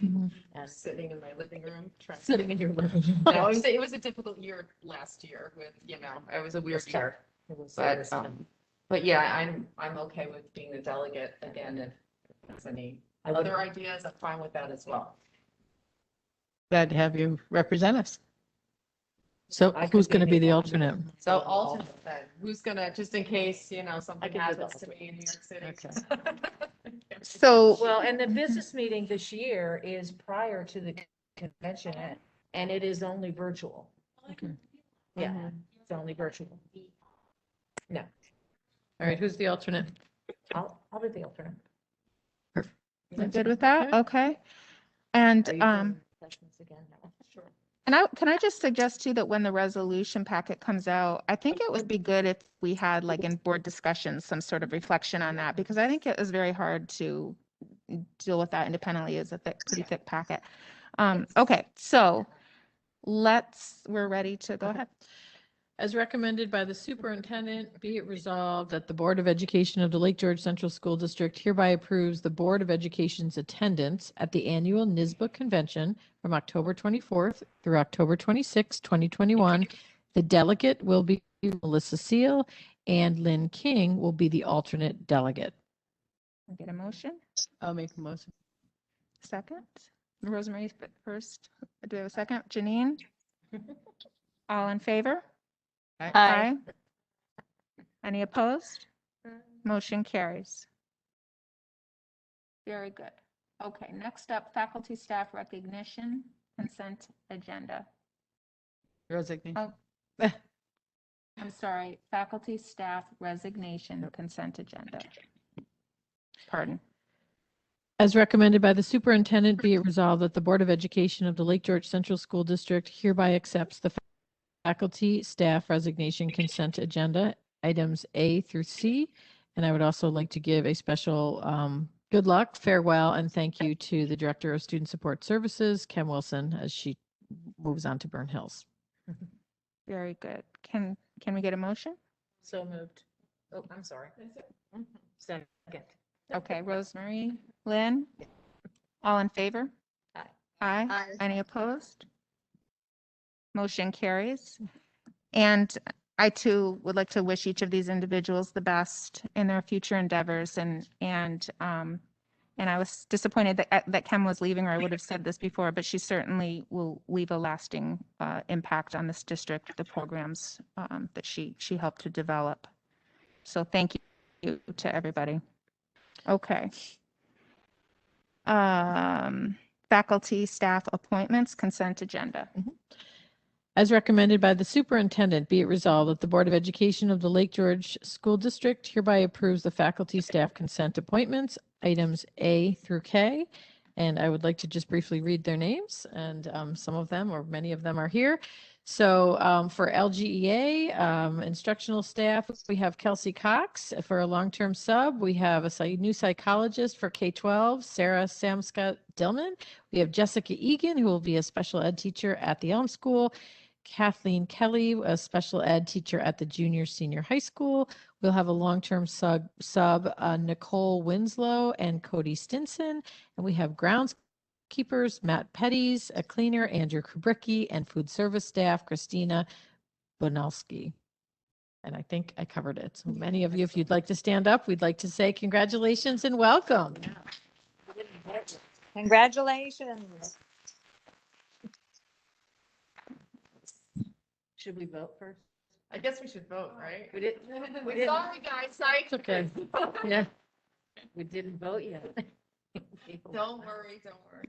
And Sitting in my living room. sitting in your living room. No, it was a difficult year last year with, it was a weird year. But yeah, I'm okay with being the delegate again. If there's any other ideas, I'm fine with that as well. Glad to have you represent us. So who's going to be the alternate? So alternate then, who's gonna, just in case, something can do the happens to me in New York City. Okay. So, Well, and the business meeting this year is prior to the convention and it is only virtual. Yeah, it's only virtual. No, All right, who's the alternate? I'll be the alternate. you're good with that? Okay. And, Are you doing sessions again? No. Sure. and can I just suggest too that when the resolution packet comes out, I think it would be good if we had like in board discussions, some sort of reflection on that, because I think it is very hard to deal with that independently. It's a pretty thick packet. Okay, so we're ready to go ahead. As recommended by the superintendent, be it resolved that the Board of Education of the Lake George Central School District hereby approves the Board of Education's attendance at the annual NYSBA convention from October 24th through October 26th, 2021. The delegate will be Melissa Seal and Lynn King will be the alternate delegate. Can I get a motion? I'll make a motion. Second? Rosemary first. Do we have a second? Janine? All in favor? Aye. Any opposed? Motion carries. Very good. Okay, next up, faculty staff recognition consent agenda. Resignation. Oh, I'm sorry, faculty staff resignation consent agenda. Pardon. As recommended by the superintendent, be it resolved that the Board of Education of the Lake George Central School District hereby accepts the faculty staff resignation consent agenda, items A through C. And I would also like to give a special good luck, farewell, and thank you to the Director of Student Support Services, Kim Wilson, as she moves on to Burn Hills. Very good. Can we get a motion? So moved. Oh, I'm sorry. Second. Okay, Rosemary, Lynn? All in favor? Aye. Aye. Aye. Any opposed? Motion carries. And I too would like to wish each of these individuals the best in their future endeavors. And I was disappointed that Kim was leaving, or I would have said this before, but she certainly will leave a lasting impact on this district, the programs that she helped to develop. So thank you to everybody. Okay. Faculty, staff appointments, consent agenda. As recommended by the superintendent, be it resolved that the Board of Education of the Lake George School District hereby approves the faculty staff consent appointments, items A through K. And I would like to just briefly read their names, and some of them or many of them are here. So for LGEA, instructional staff, we have Kelsey Cox. For a long-term sub, we have a new psychologist for K-12, Sarah Samscott-Dillman. We have Jessica Egan, who will be a special ed teacher at the Elm School. Kathleen Kelly, a special ed teacher at the senior high school. We'll have a long-term sub Nicole Winslow and Cody Stinson. And we have groundskeepers, Matt Petties, a cleaner, Andrew Kubricki, and food service staff, Christina Bonalski. And I think I covered it. So many of you, if you'd like to stand up, we'd like to say congratulations and welcome. Congratulations. Should we vote first? I guess we should vote, right? We didn't. Sorry, guys, sorry. It's okay. Yeah. We didn't vote yet. Don't worry, don't worry.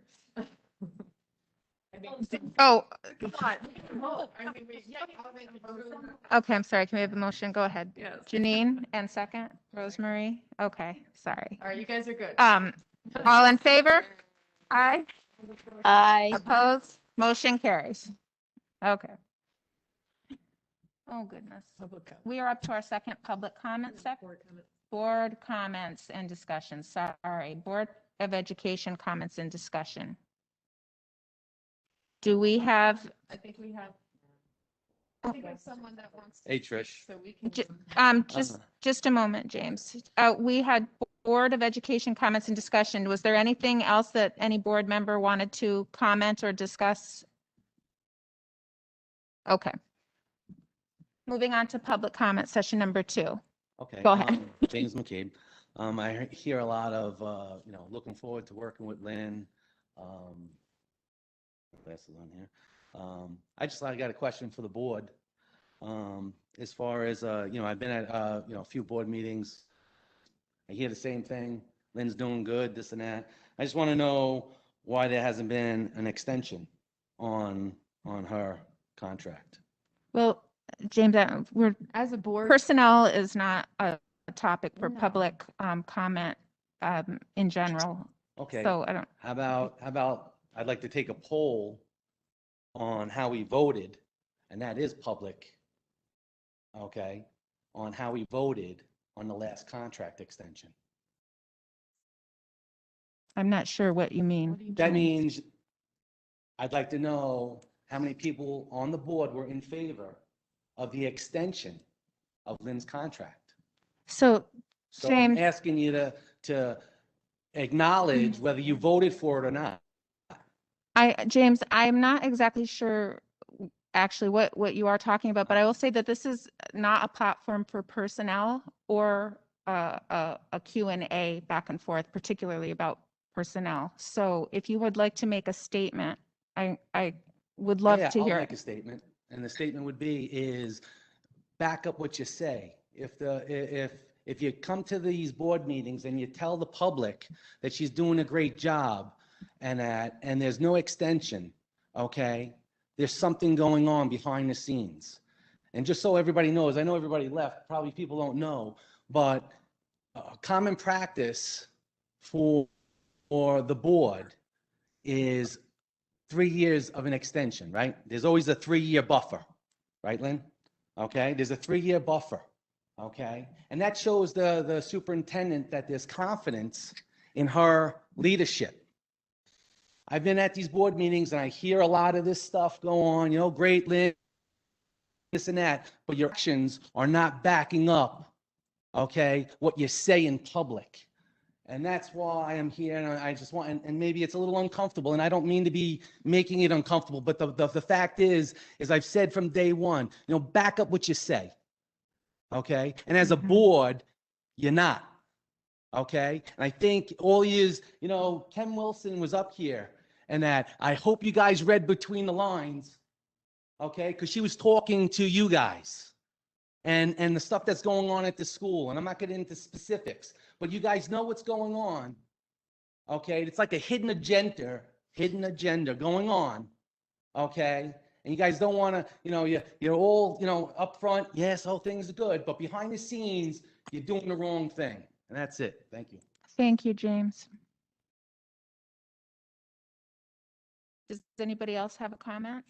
Oh, Come on, we can vote. I mean, I'll make a motion. okay, I'm sorry. Can we have a motion? Go ahead. Yes. Janine, and second, Rosemary. Okay, sorry. All right, you guys are good. All in favor? Aye. Aye. Opposed? Motion carries. Okay. Oh, goodness. We are up to our second public comment section. Board comments and discussion. Sorry, Board of Education comments and discussion. Do we have, I think we have. I think we have someone that wants. Hey, Trish. So we can. just a moment, James. We had Board of Education comments and discussion. Was there anything else that any board member wanted to comment or discuss? Okay. Moving on to public comment session number 2. Okay. Go ahead. James McCabe. I hear a lot of, looking forward to working with Lynn. Glasses on here. I got a question for the board. As far as, I've been at, a few board meetings. I hear the same thing. Lynn's doing good, this and that. I just want to know why there hasn't been an extension on her contract. Well, James, we're, As a board, personnel is not a topic for No. public comment in general. Okay. So I don't, How about, I'd like to take a poll on how we voted, and that is public, okay, on how we voted on the last contract extension. I'm not sure what you mean. That means I'd like to know how many people on the board were in favor of the extension of Lynn's contract. So, So I'm James, asking you to acknowledge whether you voted for it or not. James, I'm not exactly sure actually what you are talking about, but I will say that this is not a platform for personnel or a Q&A back and forth, particularly about personnel. So if you would like to make a statement, I would love Yeah, to I'll hear make it. a statement, and the statement would be is back up what you say. If you come to these board meetings and you tell the public that she's doing a great job and there's no extension, okay, there's something going on behind the scenes. And just so everybody knows, I know everybody left, probably people don't know, but common practice for the board is 3 years of an extension, right? There's always a 3-year buffer, right, Lynn? Okay, there's a 3-year buffer, okay? And that shows the superintendent that there's confidence in her leadership. I've been at these board meetings and I hear a lot of this stuff go on, great, Lynn, this and that, but your actions are not backing up, okay, what you say in public. And that's why I'm here, and I just want, and maybe it's a little uncomfortable, and I don't mean to be making it uncomfortable, but the fact is I've said from day one, back up what you say, okay? And as a board, you're not, okay? And I think all years, Ken Wilson was up here, and that I hope you guys read between the lines, okay? Because she was talking to you guys and the stuff that's going on at the school, and I'm not getting into specifics, but you guys know what's going on, okay? It's like a hidden agenda going on, okay? And you guys don't want to, you're all, up front, yes, all things are good, but behind the scenes, you're doing the wrong thing. And that's it. Thank you. Thank you, James. Does anybody else have a comment?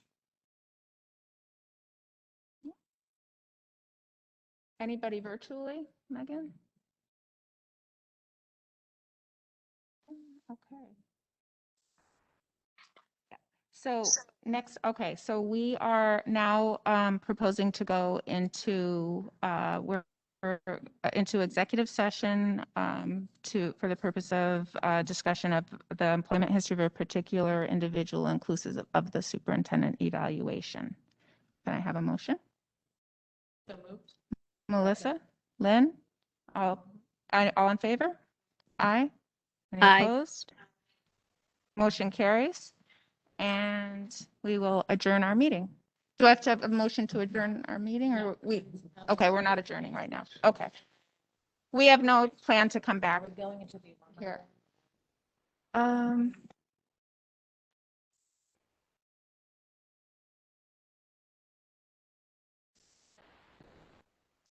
Anybody virtually, Megan? Okay. So next, okay, so we are now proposing to go into into executive session for the purpose of discussion of the employment history of a particular individual inclusive of the superintendent evaluation. Can I have a motion? So moved. Melissa, Lynn, all in favor? Aye. Any Aye. opposed? Motion carries. And we will adjourn our meeting. Do I have to have a motion to adjourn our meeting or okay, we're not adjourning right now. Okay. We have no plan to come back. We're going into the. Here.